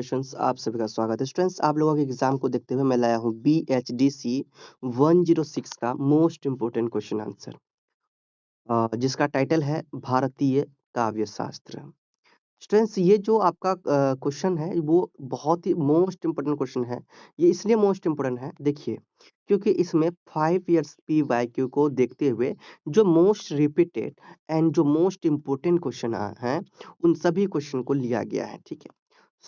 Solutions आप सभी का स्वागत है। स्टूडेंट्स, आप लोगों के एग्जाम को देखते हुए मैं लाया हूँ BHDC 106 का मोस्ट इम्पोर्टेंट क्वेश्चन आंसर, जिसका टाइटल है भारतीय काव्य शास्त्र। स्टूडेंट्स, ये जो आपका क्वेश्चन है वो बहुत ही मोस्ट इम्पोर्टेंट क्वेश्चन है। ये इसलिए मोस्ट इम्पोर्टेंट है, देखिए, क्योंकि इसमें 5 इयर्स PYQ को देखते हुए जो मोस्ट रिपीटेड एंड जो मोस्ट इम्पोर्टेंट क्वेश्चन हैं, उन सभी क्वेश्चन को लिया गया है। ठीक है,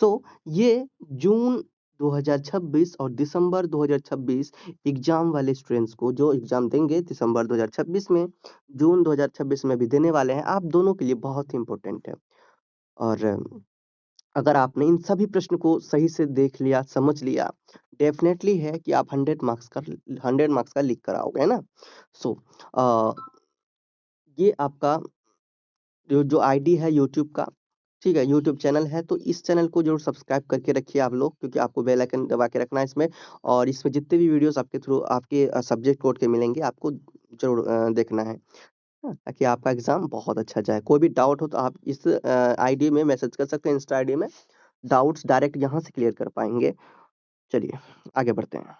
सो ये जून 2026 और दिसंबर 2026 एग्जाम वाले स्टूडेंट्स को जो एग्जाम देंगे दिसंबर 2026 में, जून 2026 में भी देने वाले हैं, आप दोनों के लिए बहुत ही इम्पोर्टेंट है। और अगर आपने इन सभी प्रश्न को सही से देख लिया, समझ लिया, डेफिनेटली है कि आप 100 मार्क्स का लिख कर आओगे, है ना। सो ये आपका जो आईडी है यूट्यूब का, ठीक है, यूट्यूब चैनल है, तो इस चैनल को जरूर सब्सक्राइब करके रखिए आप लोग, क्योंकि आपको बेल आइकन दबा के रखना है इसमें। और इसमें जितने भी वीडियोस आपके थ्रू आपके सब्जेक्ट कोड के मिलेंगे, आपको जरूर देखना है, हाँ, ताकि आपका एग्जाम बहुत अच्छा जाए। कोई भी डाउट हो तो आप इस आईडी में मैसेज कर सकते हैं, इंस्टा आईडी में। डाउट्स डायरेक्ट यहाँ से क्लियर कर पाएंगे। चलिए आगे बढ़ते हैं।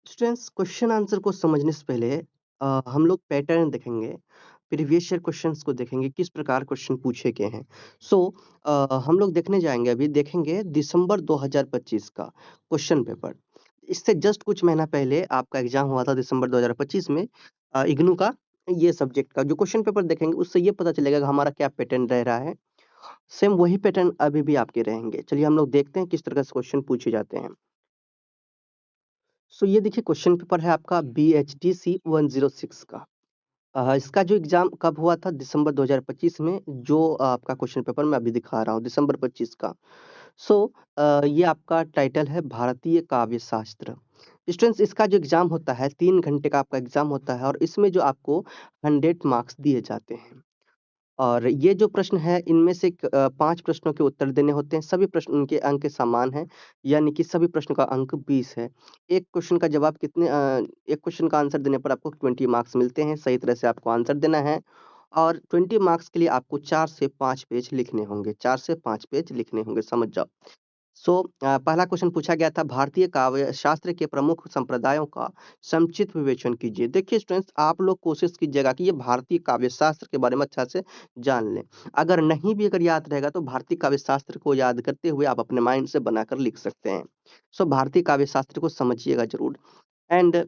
स्टूडेंट्स, क्वेश्चन आंसर को समझने से पहले हम लोग पैटर्न देखेंगे, प्रीवियस ईयर क्वेश्चंस को देखेंगे, किस प्रकार क्वेश्चन पूछे गए हैं। सो हम लोग देखने जाएंगे, अभी देखेंगे दिसंबर 2025 का क्वेश्चन पेपर। इससे जस्ट कुछ महीना पहले आपका एग्जाम हुआ था दिसंबर 2025 में, इग्नू का ये सब्जेक्ट का जो क्वेश्चन पेपर देखेंगे, उससे ये पता चलेगा कि हमारा क्या पैटर्न रह रहा है। सेम वही पैटर्न अभी भी आपके रहेंगे। चलिए हम लोग देखते हैं किस तरह से क्वेश्चन पूछे जाते हैं। सो ये देखिए, क्वेश्चन पेपर है आपका BHDC 106 का। इसका जो एग्जाम कब हुआ था, दिसंबर 2025 में, जो आपका क्वेश्चन पेपर मैं अभी दिखा रहा हूँ दिसंबर 25 का। सो ये आपका टाइटल है भारतीय काव्य शास्त्र। स्टूडेंट्स, इसका जो एग्जाम होता है 3 घंटे का आपका एग्जाम होता है, और इसमें जो आपको 100 मार्क्स दिए जाते हैं। और ये जो प्रश्न है, इनमें से 5 प्रश्नों के उत्तर देने होते हैं। सभी प्रश्न उनके अंक समान हैं, यानी कि सभी प्रश्न का अंक 20 है। एक क्वेश्चन का जवाब एक क्वेश्चन का आंसर देने पर आपको 20 मार्क्स मिलते हैं। सही तरह से आपको आंसर देना है, और 20 मार्क्स के लिए आपको 4 से 5 पेज लिखने होंगे। 4 से 5 पेज लिखने होंगे, समझ जाओ। सो पहला क्वेश्चन पूछा गया था, भारतीय काव्य शास्त्र के प्रमुख संप्रदायों का संक्षिप्त विवेचन कीजिए। देखिए स्टूडेंट्स, आप लोग कोशिश कीजिएगा कि ये भारतीय काव्य शास्त्र के बारे में अच्छा से जान लें। अगर नहीं भी अगर याद रहेगा, तो भारतीय काव्य शास्त्र को याद करते हुए आप अपने माइंड से बनाकर लिख सकते हैं। सो भारतीय काव्य शास्त्र को समझिएगा जरूर। एंड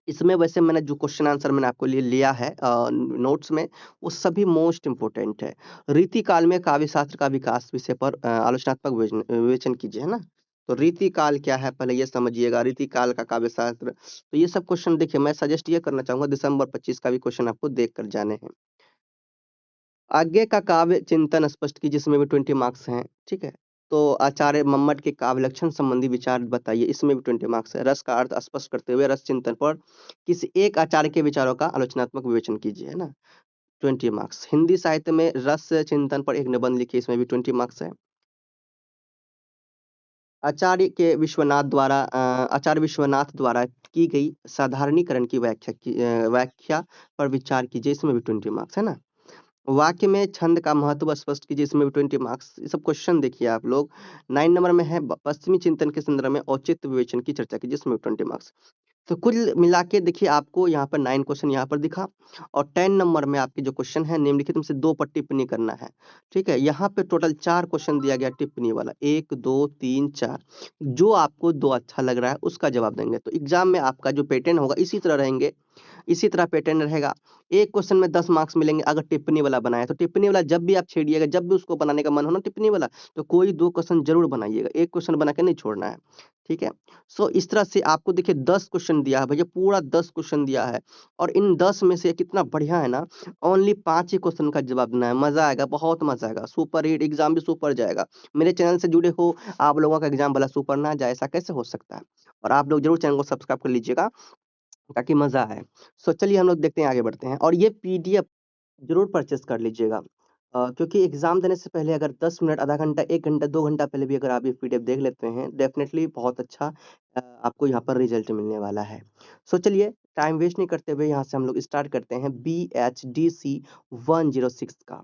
इसमें वैसे मैंने जो क्वेश्चन आंसर मैंने आपको लिए लिया है नोट्स में, वो सभी मोस्ट इम्पोर्टेंट है। रीति काल में काव्य शास्त्र का विकास विषय पर आलोचनात्मक विवेचन कीजिए, है ना। तो रीति काल क्या है, पहले ये समझिएगा, रीति काल का काव्य शास्त्र। तो ये सब क्वेश्चन देखिए, मैं सजेस्ट ये करना चाहूंगा, दिसंबर 25 का भी क्वेश्चन आपको देख कर जाने हैं। आगे का काव्य चिंतन स्पष्ट की, जिसमें भी 20 मार्क्स हैं, ठीक है। तो आचार्य मम्मट के काव्य लक्षण संबंधी विचार बताइए, इसमें भी 20 मार्क्स है। रस का अर्थ स्पष्ट करते हुए रस चिंतन पर किसी एक आचार्य के विचारों का आलोचनात्मक विवेचन कीजिए, है ना। 20 मार्क्स। हिंदी साहित्य में रस चिंतन पर एक निबंध लिखिए, इसमें भी 20 मार्क्स है। आचार्य विश्वनाथ द्वारा की गई साधारणीकरण की व्याख्या पर विचार कीजिए, इसमें भी 20 मार्क्स, है ना। वाक्य में छंद का महत्व स्पष्ट कीजिए, इसमें भी 20 मार्क्स। ये सब क्वेश्चन देखिए आप लोग। 9 नंबर में है, पश्चिमी चिंतन के संदर्भ में औचित्य विवेचन की चर्चा कीजिए, इसमें भी 20 मार्क्स। तो कुल मिला के देखिए, आपको यहाँ पर 9 क्वेश्चन यहाँ पर दिखा, और 10 नंबर में आपके जो क्वेश्चन है, निम्नलिखित में से 2 पर टिप्पणी करना है। ठीक है, यहाँ पे टोटल 4 क्वेश्चन दिया गया टिप्पणी वाला, 1 2 3 4। जो आपको 2 अच्छा लग रहा है उसका जवाब देंगे। तो एग्जाम में आपका जो पैटर्न होगा इसी तरह रहेंगे, इसी तरह पैटर्न रहेगा। एक क्वेश्चन में 10 मार्क्स मिलेंगे अगर टिप्पणी वाला बनाया, तो टिप्पणी वाला जब भी आप छेड़िएगा, जब भी उसको बनाने का मन हो ना टिप्पणी वाला, तो कोई 2 क्वेश्चन जरूर बनाइएगा, एक क्वेश्चन बना के नहीं छोड़ना है। ठीक है, सो इस तरह से आपको देखिए 10 क्वेश्चन दिया है भैया, पूरा 10 क्वेश्चन दिया है, और इन 10 में से कितना बढ़िया है ना, ओनली 5 ही क्वेश्चन का जवाब देना है। मजा आएगा, बहुत मजा आएगा, सुपर हिट एग्जाम भी सुपर जाएगा। मेरे चैनल से जुड़े हो, आप लोगों का एग्जाम भला सुपर ना जाए, ऐसा कैसे हो सकता है। और आप लोग जरूर चैनल को सब्सक्राइब कर लीजिएगा, ताकि मजा आए। सो चलिए हम लोग देखते हैं, आगे बढ़ते हैं। और ये PDF जरूर परचेस कर लीजिएगा, क्योंकि एग्जाम देने से पहले अगर 10 मिनट, आधा घंटा, 1 घंटा, 2 घंटा पहले भी अगर आप ये PDF देख लेते हैं, डेफिनेटली बहुत अच्छा आपको यहाँ पर रिजल्ट मिलने वाला है। सो चलिए टाइम वेस्ट नहीं करते हुए यहाँ से हम लोग स्टार्ट करते हैं BHDC 106 का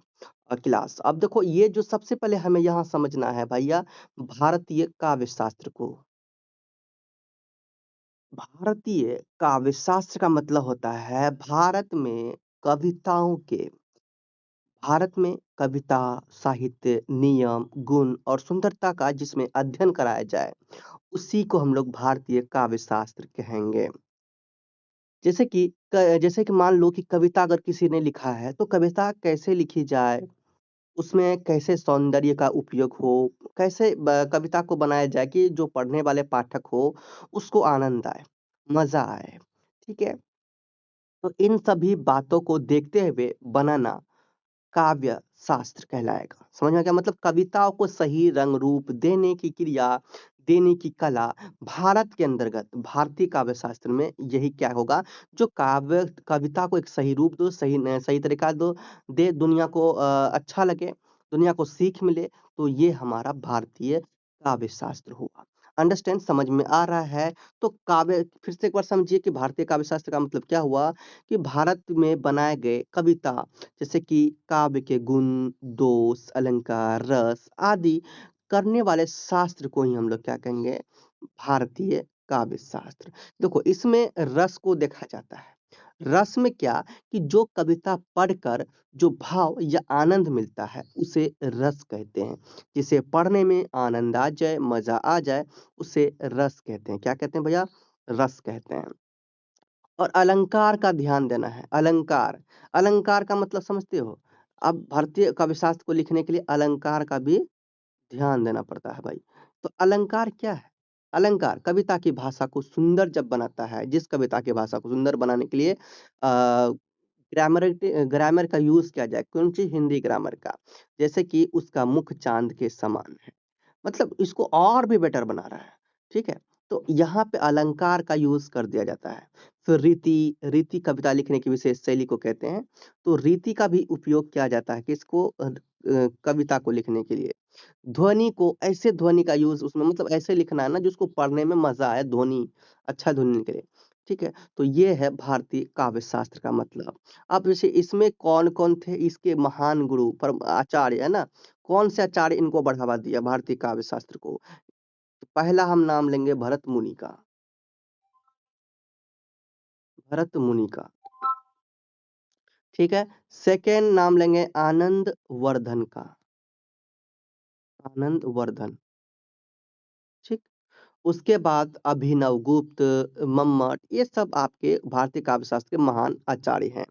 क्लास। अब देखो ये जो सबसे पहले हमें यहाँ समझना है भैया, भारतीय काव्य शास्त्र को। भारतीय काव्य शास्त्र का मतलब होता है भारत में कविता, साहित्य, नियम, गुण और सुंदरता का जिसमें अध्ययन कराया जाए, उसी को हम लोग भारतीय काव्य शास्त्र कहेंगे। जैसे कि मान लो कि कविता अगर किसी ने लिखा है, तो कविता कैसे लिखी जाए, उसमें कैसे सौंदर्य का उपयोग हो, कैसे कविता को बनाया जाए कि जो पढ़ने वाले पाठक हो, उसको आनंद आए, मजा आए। ठीक है, तो इन सभी बातों को देखते हुए बनाना काव्य शास्त्र कहलाएगा। समझ में आ गया? मतलब कविताओं को सही रंग रूप देने की क्रिया, देने की कला, भारत के अंतर्गत भारतीय काव्य शास्त्र में यही क्या होगा, जो काव्य कविता को एक सही रूप दो, सही तरीका दो, दे दुनिया को अच्छा लगे, दुनिया को सीख मिले, तो ये हमारा भारतीय काव्य शास्त्र हुआ। अंडरस्टैंड, समझ में आ रहा है? तो काव्य फिर से एक बार समझिए कि भारतीय काव्य शास्त्र का मतलब क्या हुआ, कि भारत में बनाए गए कविता, जैसे कि काव्य के गुण, दोष, अलंकार, रस आदि करने वाले शास्त्र को ही हम लोग क्या कहेंगे, भारतीय काव्य शास्त्र। देखो इसमें रस को देखा जाता है। रस में क्या, कि जो कविता पढ़कर जो भाव या आनंद मिलता है, उसे रस कहते हैं। जिसे पढ़ने में आनंद आ जाए, मजा आ जाए, उसे रस कहते हैं। क्या कहते हैं भैया? रस कहते हैं। और अलंकार का ध्यान देना है। अलंकार, अलंकार का मतलब समझते हो? अब भारतीय काव्य शास्त्र को लिखने के लिए अलंकार का भी ध्यान देना पड़ता है भाई। तो अलंकार क्या है? अलंकार कविता की भाषा को सुंदर जब बनाता है, जिस कविता की भाषा को सुंदर बनाने के लिए ग्रामर का यूज किया जाए, कौन सी? हिंदी ग्रामर का। जैसे कि उसका मुख चांद के समान है, मतलब इसको और भी बेटर बना रहा है। ठीक है, तो यहाँ पे अलंकार का यूज कर दिया जाता है। फिर रीति, रीति कविता लिखने की विशेष शैली को कहते हैं। तो रीति का भी उपयोग किया जाता है किसको, कविता को लिखने के लिए। ध्वनि को, ऐसे ध्वनि का यूज उसमें, मतलब ऐसे लिखना है ना जिसको पढ़ने में मजा आए, ध्वनि अच्छा ध्वनि के लिए। ठीक है, तो ये है भारतीय काव्य शास्त्र का मतलब। अब जैसे इसमें कौन कौन थे इसके महान गुरु, पर आचार्य है ना, कौन से आचार्य इनको बढ़ावा दिया भारतीय काव्य शास्त्र को? तो पहला हम नाम लेंगे भरत मुनि का। भरत मुनि का, ठीक है। सेकेंड नाम लेंगे आनंद वर्धन का। आनंद वर्धन, ठीक। उसके बाद अभिनव गुप्त, मम्मट, ये सब आपके भारतीय काव्य शास्त्र के महान आचार्य हैं।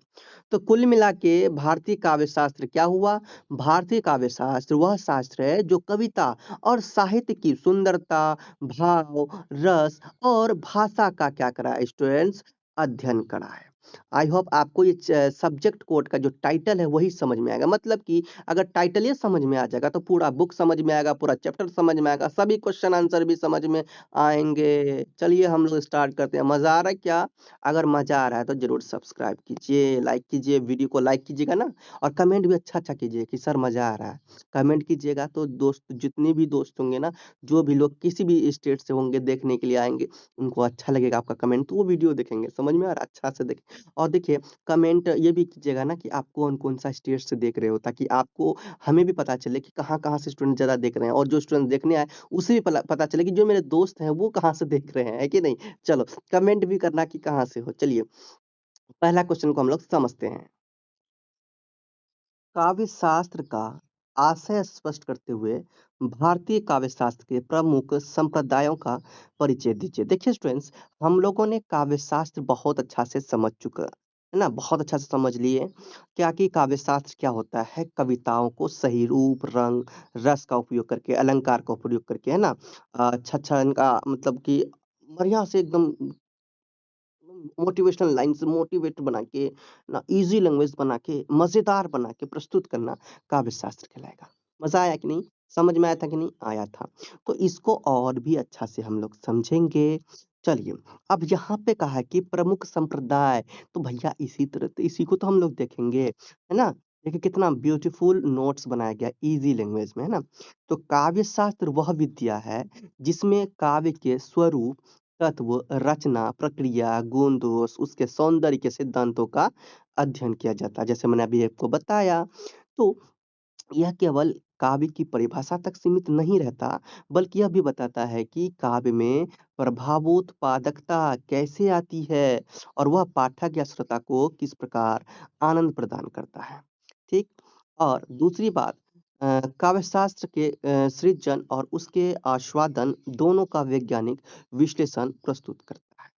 तो कुल मिला के भारतीय काव्य शास्त्र क्या हुआ? भारतीय काव्य शास्त्र वह शास्त्र है जो कविता और साहित्य की सुंदरता, भाव, रस और भाषा का क्या करा है स्टूडेंट्स, अध्ययन करा है। आई होप आपको ये सब्जेक्ट कोड का जो टाइटल है वही समझ में आएगा। मतलब कि अगर टाइटल ये समझ में आ जाएगा तो पूरा बुक समझ में आएगा, पूरा चैप्टर समझ में आएगा, सभी क्वेश्चन आंसर भी समझ में आएंगे। चलिए हम लोग स्टार्ट करते हैं। मजा आ रहा है क्या? अगर मजा आ रहा है तो जरूर सब्सक्राइब कीजिए, लाइक कीजिए, वीडियो को लाइक कीजिएगा ना, और कमेंट भी अच्छा अच्छा कीजिए कि सर मजा आ रहा है। कमेंट कीजिएगा तो दोस्त, जितने भी दोस्त होंगे ना, जो भी लोग किसी भी स्टेट से होंगे देखने के लिए आएंगे, उनको अच्छा लगेगा आपका कमेंट, तो वो वीडियो देखेंगे। समझ में आ रहा है? अच्छा से देखें। और देखिए कमेंट ये भी कीजिएगा ना कि आप कौन कौन सा स्टेट से देख रहे हो, ताकि आपको, हमें भी पता चले कि कहाँ कहाँ से स्टूडेंट ज्यादा देख रहे हैं, और जो स्टूडेंट देखने आए उसे भी पता चले कि जो मेरे दोस्त हैं वो कहाँ से देख रहे हैं, है कि नहीं? चलो कमेंट भी करना कि कहाँ से हो। चलिए पहला क्वेश्चन को हम लोग समझते हैं। काव्य शास्त्र का आशय स्पष्ट करते हुए भारतीय काव्य शास्त्र के प्रमुख संप्रदायों का परिचय दीजिए। देखिए स्टूडेंट्स, हम लोगों ने काव्य शास्त्र बहुत अच्छा से समझ चुका है ना, बहुत अच्छा से समझ लिए क्या कि काव्य शास्त्र क्या होता है। कविताओं को सही रूप, रंग, रस का उपयोग करके, अलंकार का उपयोग करके, है ना, अच्छा अच्छा इनका मतलब कि बढ़िया से एकदम मोटिवेशनल लाइन्स मोटिवेट बना के ना, इजी लैंग्वेज बना के, मजेदार बना के प्रस्तुत करना काव्य शास्त्र कहलाएगा। मजा आया कि नहीं? समझ में आया था कि नहीं आया था? तो इसको और भी अच्छा से हम लोग समझेंगे। चलिए, अब यहाँ पे कहा है कि प्रमुख संप्रदाय, तो भैया इसी तरह तो इसी को तो हम लोग देखेंगे, है ना। देखिए कितना ब्यूटीफुल नोट्स बनाया गया इजी लैंग्वेज में, है ना। तो काव्य शास्त्र वह विद्या है जिसमें काव्य के स्वरूप, तत्व, रचना, प्रक्रिया, गुण दोष, उसके सौंदर्य के सिद्धांतों का अध्ययन किया जाता है। जैसे मैंने अभी आपको बताया, तो यह केवल काव्य की परिभाषा तक सीमित नहीं रहता, बल्कि यह भी बताता है कि काव्य में प्रभावोत्पादकता कैसे आती है और वह पाठक या श्रोता को किस प्रकार आनंद प्रदान करता है। ठीक? और दूसरी बात, काव्य शास्त्र के सृजन और उसके आस्वादन दोनों का वैज्ञानिक विश्लेषण प्रस्तुत करता है।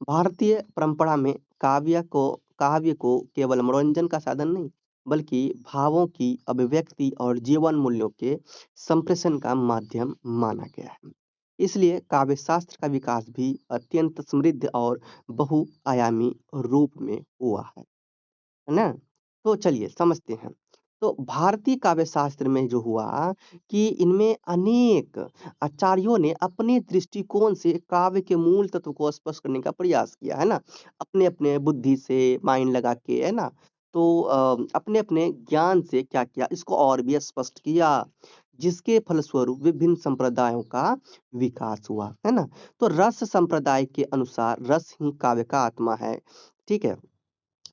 भारतीय परंपरा में काव्य को केवल मनोरंजन का साधन नहीं, बल्कि भावों की अभिव्यक्ति और जीवन मूल्यों के संप्रेषण का माध्यम माना गया है। इसलिए काव्य शास्त्र का विकास भी अत्यंत समृद्ध और बहुआयामी रूप में हुआ है ना? तो चलिए समझते हैं। तो भारतीय काव्य शास्त्र में जो हुआ कि इनमें अनेक आचार्यों ने अपने दृष्टिकोण से काव्य के मूल तत्व को स्पष्ट करने का प्रयास किया, है ना? अपने-अपने बुद्धि से माइंड लगा के, है ना? तो अपने-अपने ज्ञान से क्या किया, इसको और भी स्पष्ट किया, जिसके फलस्वरूप विभिन्न संप्रदायों का विकास हुआ, है ना? तो रस संप्रदाय के अनुसार रस ही काव्य का आत्मा है, ठीक है?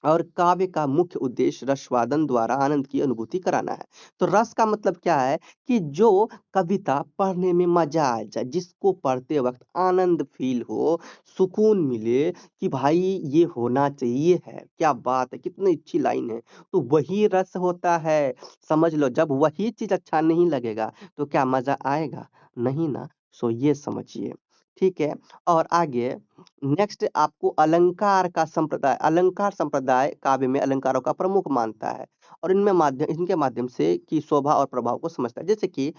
और काव्य का मुख्य उद्देश्य रसवादन द्वारा आनंद की अनुभूति कराना है। तो रस का मतलब क्या है कि जो कविता पढ़ने में मजा आ जाए, जिसको पढ़ते वक्त आनंद फील हो, सुकून मिले कि भाई ये होना चाहिए है, क्या बात है, कितनी अच्छी लाइन है, तो वही रस होता है। समझ लो, जब वही चीज अच्छा नहीं लगेगा तो क्या मजा आएगा? नहीं ना। सो ये समझिए, ठीक है। और आगे नेक्स्ट आपको अलंकार संप्रदाय काव्य में अलंकारों का प्रमुख मानता है और इनके माध्यम से की शोभा और प्रभाव को समझता है। जैसे कि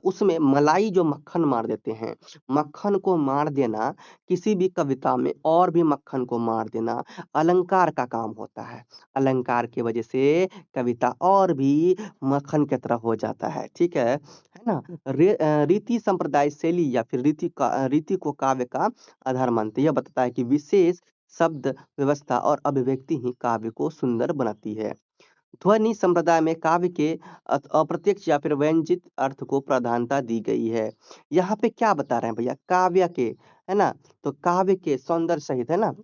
उसमें मलाई जो मक्खन मार देते हैं, मक्खन को मार देना, किसी भी कविता में और भी मक्खन को मार देना अलंकार का काम होता है। अलंकार की वजह से कविता और भी मक्खन की तरह हो जाता है, ठीक है ना? रीति संप्रदाय शैली या फिर रीति को काव्य का आधार मानते हैं। यह बताता है कि विशेष शब्द व्यवस्था और अभिव्यक्ति ही काव्य को सुंदर बनाती है। ध्वनि संप्रदाय में काव्य के अप्रत्यक्ष या फिर व्यंजित अर्थ को प्रधानता दी गई है। यहाँ पे क्या बता रहे हैं भैया? काव्य के, है ना? तो काव्य के सौंदर्य सहित, है ना?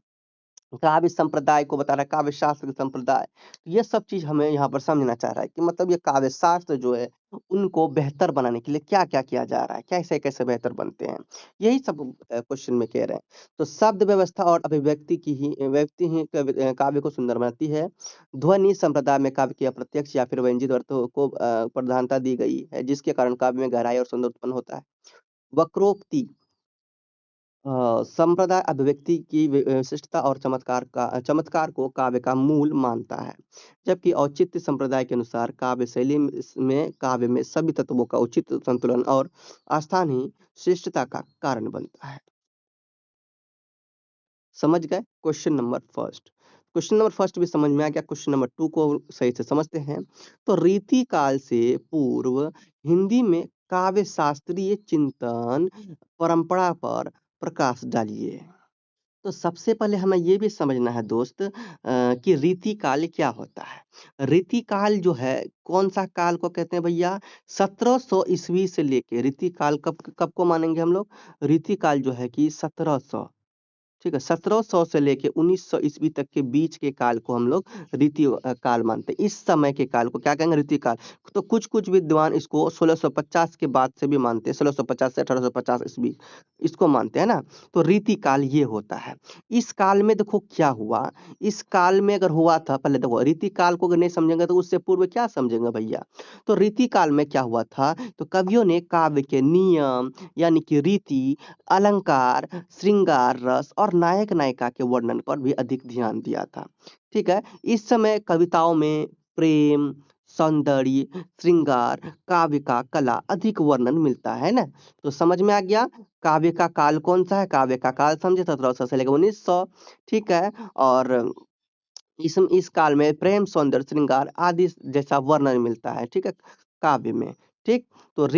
काव्य संप्रदाय को बता रहा है, काव्य शास्त्र के संप्रदाय। ये सब चीज़ हमें यहाँ पर समझना चाह रहा है कि मतलब ये काव्य शास्त्र जो है, उनको बेहतर बनाने के लिए क्या-क्या किया जा रहा है? कैसे-कैसे बेहतर बनते हैं? यही सब क्वेश्चन में कह रहे हैं। तो शब्द व्यवस्था और अभिव्यक्ति व्यक्ति ही काव्य को सुंदर बनाती है। ध्वनि संप्रदाय में काव्य के अप्रत्यक्ष या फिर व्यंजित अर्थों को प्रधानता दी गई है, जिसके कारण काव्य में गहराई और सौंदर्य उत्पन्न होता है। वक्रोक्ति संप्रदाय अभिव्यक्ति की विशिष्टता और चमत्कार को काव्य का मूल मानता है। जबकि औचित्य संप्रदाय के अनुसार काव्य शैली काव्य में सभी तत्वों का उचित संतुलन और आस्थान ही श्रेष्ठता का कारण बनता है। समझ गए? Question number first. Question number first भी समझ में आ गया। क्वेश्चन नंबर 2 को सही से समझते हैं। तो रीति काल से पूर्व हिंदी में काव्य शास्त्रीय चिंतन परंपरा पर प्रकाश डालिए। तो सबसे पहले हमें ये भी समझना है दोस्त, कि रीति काल क्या होता है। रीति काल जो है, कौन सा काल को कहते हैं भैया? 1700 ईस्वी से लेके रीति काल कब कब को मानेंगे हम लोग? रीति काल जो है कि 1700, ठीक है, 1700 से लेके 1900 ईस्वी तक के बीच के काल को हम लोग काल मानते हैं। इस समय के काल को क्या कहेंगे? रीति काल। तो कुछ-कुछ विद्वान इसको 1650 के बाद से भी मानते हैं, 1650 से 1850 ईस्वी इसको मानते हैं ना? तो रीति काल ये होता है। इस काल में देखो क्या हुआ, इस काल में अगर हुआ था, पहले देखो रीति काल को अगर नहीं समझेंगे तो उससे पूर्व क्या समझेंगे भैया? तो रीति काल में क्या हुआ था, तो कवियों ने काव्य के नियम यानी कि रीति, अलंकार, श्रृंगार रस और नायक-नायिका के वर्णन पर भी अधिक ध्यान दिया था। ठीक है? इस समय कविताओं में प्रेम, सौंदर्य, श्रृंगार, काव्य का कला अधिक वर्णन मिलता है ना? तो समझ में आ गया? काव्य का काल कौन-सा है? काव्य का काल समझे 1700 से लेकर 1900, ठीक है? और इस काल में प्रेम, सौंदर्य, श्रृंगार आदि जैसा वर्णन मिलता है, ठीक है? काव्य में, ठीक? तो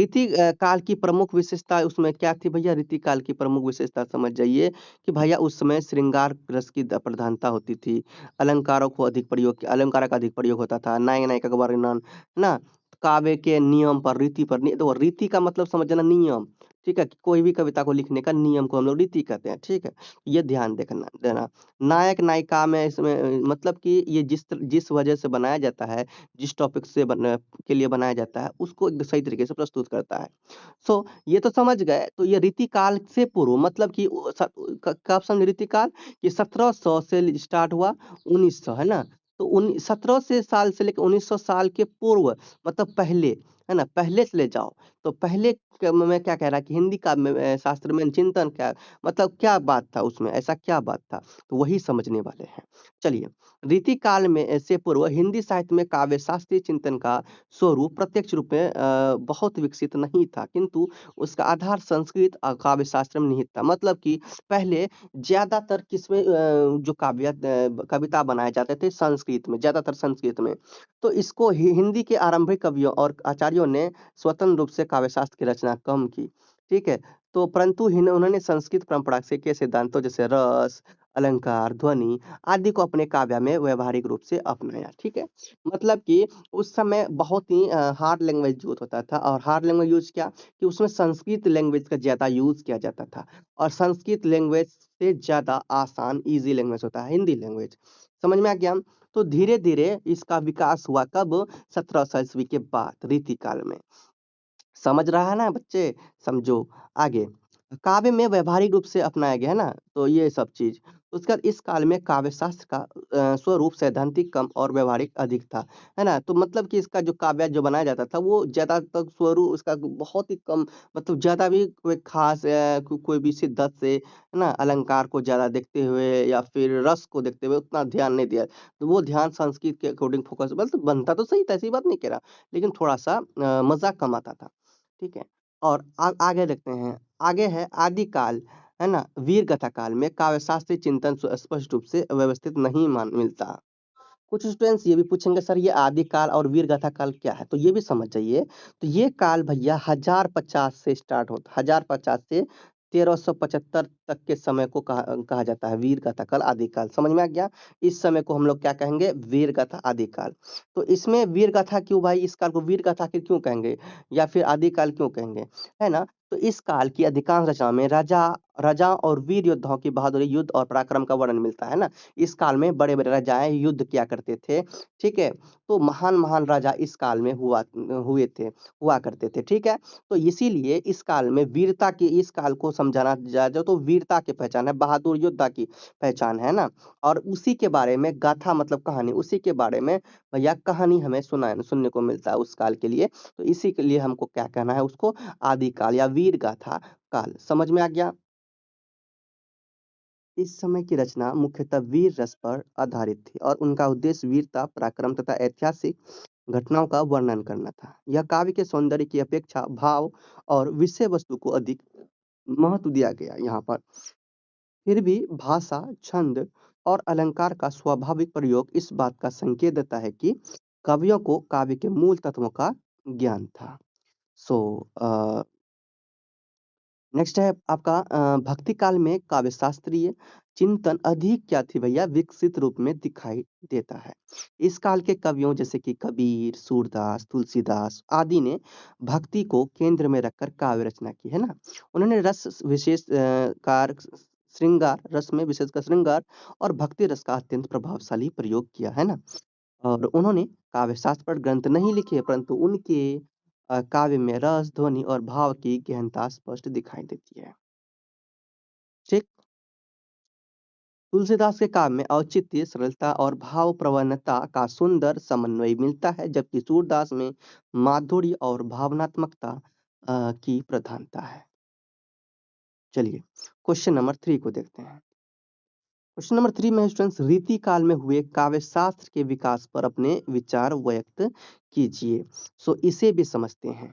काल की प्रमुख विशेषता उसमें क्या थी भैया? रीति काल की प्रमुख विशेषता समझ जाइए कि भैया उस समय श्रृंगार रस की प्रधानता होती थी। अलंकार का अधिक प्रयोग होता था, नायक-नायिका का वर्णन, ना? काव्य के नियम पर, रीति पर, देखो रीति का मतलब समझना नियम, ठीक है? कि कोई भी कविता को लिखने का नियम को हम लोग रीति कहते हैं, ठीक है? ये ध्यान देखना देना। नायक-नायिका में इसमें मतलब कि ये जिस वजह से बनाया जाता है, जिस टॉपिक से के लिए बनाया जाता है, उसको एक सही तरीके से प्रस्तुत करता है। सो ये तो समझ गए, तो ये रीतिकाल से पूर्व मतलब कि कब समझे रीतिकाल कि 1700 से स्टार्ट हुआ 1900 है ना? तो 1700 से साल से लेकर 1900 साल के पूर्व मतलब पहले, है ना? पहले से ले जाओ, तो पहले में क्या कह रहा है कि हिंदी काव्य में शास्त्र में चिंतन क्या मतलब क्या बात था उसमें, ऐसा क्या बात था? तो वही समझने वाले हैं। चलिए, रीतिकाल में से पूर्व हिंदी साहित्य में काव्य शास्त्रीय चिंतन का स्वरूप प्रत्यक्ष रूप में बहुत विकसित नहीं था, किंतु उसका आधार संस्कृत काव्य शास्त्र में निहित था। मतलब कि पहले ज़्यादातर किसमें जो कविता बनाए जाते थे संस्कृत में, ज़्यादातर संस्कृत में। तो इसको हिंदी के आरंभिक कवियों और आचार्यों ने स्वतंत्र रूप से काव्य शास्त्र की रचना कम की, ठीक है? तो परंतु उन्होंने संस्कृत परंपरा से के सिद्धांतों जैसे रस, अलंकार, ध्वनि आदि को अपने काव्य में व्यवहारिक रूप से अपनाया, ठीक है? मतलब कि उस समय बहुत ही हार्ड लैंग्वेज यूज़ होता था और हार्ड लैंग्वेज यूज़ क्या कि उसमें संस्कृत लैंग्वेज का ज़्यादा यूज़ किया जाता था और संस्कृत लैंग्वेज से ज़्यादा आसान ईज़ी लैंग्वेज होता है हिंदी लैंग्वेज। समझ में आ गया? तो धीरे-धीरे इसका विकास हुआ कब? 1700 ईस्वी के बाद रीतिकाल में। समझ रहा है ना बच्चे? समझो आगे। काव्य में व्यावहारिक रूप से अपनाया गया है ना? तो ये सब चीज़। उसके बाद इस काल में काव्य शास्त्र का स्वरूप सैद्धांतिक कम और व्यावहारिक अधिक था, है ना? तो मतलब कि इसका जो काव्य जो बनाया जाता था वो ज़्यादातर स्वरूप उसका बहुत ही कम मतलब ज़्यादा भी कोई ख़ास कोई भी शिद्दत से, है ना? अलंकार को ज़्यादा देखते हुए या फिर रस को देखते हुए उतना ध्यान नहीं दिया। तो वो ध्यान संस्कृत के अकॉर्डिंग फ़ोकस मतलब बनता तो सही था, ऐसी बात नहीं कह रहा, लेकिन थोड़ा-सा मज़ा कम आता था। ठीक है? और आगे देखते हैं, आगे है आदिकाल, है ना? वीरगाथा काल में काव्य शास्त्रीय चिंतन स्पष्ट रूप से व्यवस्थित नहीं मान मिलता। कुछ स्टूडेंट्स ये भी पूछेंगे सर ये आदिकाल और वीरगाथा काल क्या है? तो ये भी समझ जाइए, तो ये काल भैया 1050 से स्टार्ट होता है, 1050 से 1375 तक के समय को कहा कहा जाता है वीरगाथा काल, आदिकाल। समझ में आ गया? इस समय को हम लोग क्या कहेंगे? वीरगाथा आदिकाल। तो इसमें वीरगाथा क्यों भाई इस काल को वीरगाथा आखिर क्यों कहेंगे? या फिर आदिकाल क्यों कहेंगे? है ना? तो इस काल की अधिकांश रचनाओं में राजाओं और वीर योद्धाओं की बहादुरी, युद्ध और पराक्रम का वर्णन मिलता है ना? इस काल में बड़े-बड़े राजाएँ युद्ध किया करते थे, ठीक है? तो महान-महान राजा इस काल में हुआ करते थे, ठीक है? तो इसीलिए इस काल में वीरता की इस काल को समझाना जाए तो वीरता की पहचान है, बहादुर योद्धा की पहचान है ना? और उसी के बारे में गाथा मतलब कहानी, उसी के बारे में भैया कहानी हमें सुनने को मिलता है उस काल के लिए। तो इसी के लिए हमको क्या कहना है उसको आदिकाल या वीर गाथा काल। समझ में आ गया? इस समय की रचना मुख्यतः वीर रस पर आधारित थी और उनका उद्देश्य वीरता, पराक्रम तथा ऐतिहासिक घटनाओं का वर्णन करना था। यह काव्य के सौंदर्य की अपेक्षा भाव और विषय वस्तु को अधिक महत्व दिया गया यहाँ पर। फिर भी भाषा, छंद और अलंकार का स्वाभाविक प्रयोग इस बात का संकेत देता है कि कवियों को काव्य के मूल तत्वों का ज्ञान था। सो नेक्स्ट है आपका भक्ति काल में काव्य शास्त्रीय चिंतन अधिक क्या थी भैया विकसित रूप में दिखाई देता है। इस काल के कवियों जैसे कि कबीर, सूरदास, तुलसीदास आदि ने भक्ति को केंद्र में रखकर काव्य रचना की है ना। उन्होंने रस विशेष कार श्रृंगार रस में विशेषकर श्रृंगार और भक्ति रस का अत्यंत प्रभावशाली प्रयोग किया है ना। और उन्होंने काव्य शास्त्र पर ग्रंथ नहीं लिखे परंतु उनके काव्य में रस, ध्वनि और भाव की गहनता स्पष्ट दिखाई देती है। ठीक? तुलसीदास के काव्य में औचित्य, सरलता और भावप्रवणता का सुंदर समन्वय मिलता है, जबकि सूरदास में माधुर्य और भावनात्मकता की प्रधानता है। चलिए, क्वेश्चन नंबर 3 को देखते हैं। क्वेश्चन नंबर 3 में स्टूडेंट्स रीति काल में हुए काव्य शास्त्र के विकास पर अपने विचार व्यक्त कीजिए। सो इसे भी समझते हैं।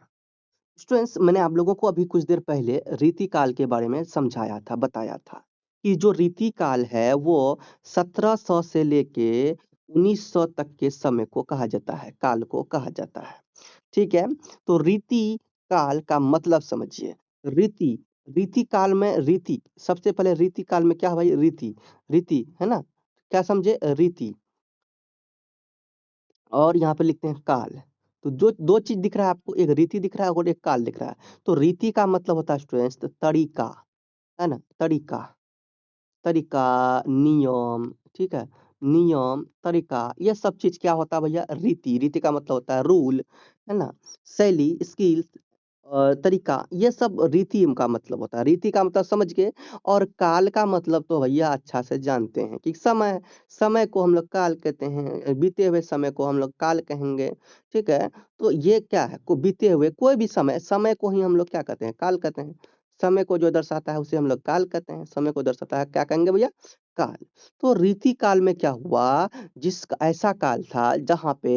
स्टूडेंट्स मैंने आप लोगों को अभी कुछ देर पहले रीति काल के बारे में समझाया था, बताया था कि जो रीति काल है वो 1700 से लेके 1900 तक के समय को कहा जाता है, काल को कहा जाता है। ठीक है? तो रीति काल का मतलब समझिए। रीति, रीति काल में रीति सबसे पहले रीति काल में क्या है भाई रीति, रीति है ना? क्या समझे? रीति और यहाँ पे लिखते हैं काल। तो जो 2 चीज़ दिख रहा है आपको, एक रीति दिख रहा है और एक काल दिख रहा है। तो रीति का मतलब होता है स्टूडेंट्स तरीका, है ना? तरीका, तरीका, नियम, ठीक है? नियम, तरीका, ये सब चीज़ क्या होता है भैया? रीति। रीति का मतलब होता है रूल, है ना? शैली, स्किल्स, तरीका, ये सब रीति का मतलब होता है। रीति का मतलब समझ गए। और काल का मतलब तो भैया अच्छा से जानते हैं कि समय, समय को हम लोग काल कहते हैं, बीते हुए समय को हम लोग काल कहेंगे, ठीक है? तो ये क्या है? बीते हुए कोई भी समय, समय को ही हम लोग क्या कहते हैं? काल कहते हैं। समय को जो दर्शाता है उसे हम लोग काल कहते हैं। समय को दर्शाता है क्या कहेंगे भैया? काल। तो रीति काल में क्या हुआ? ऐसा काल था जहाँ पे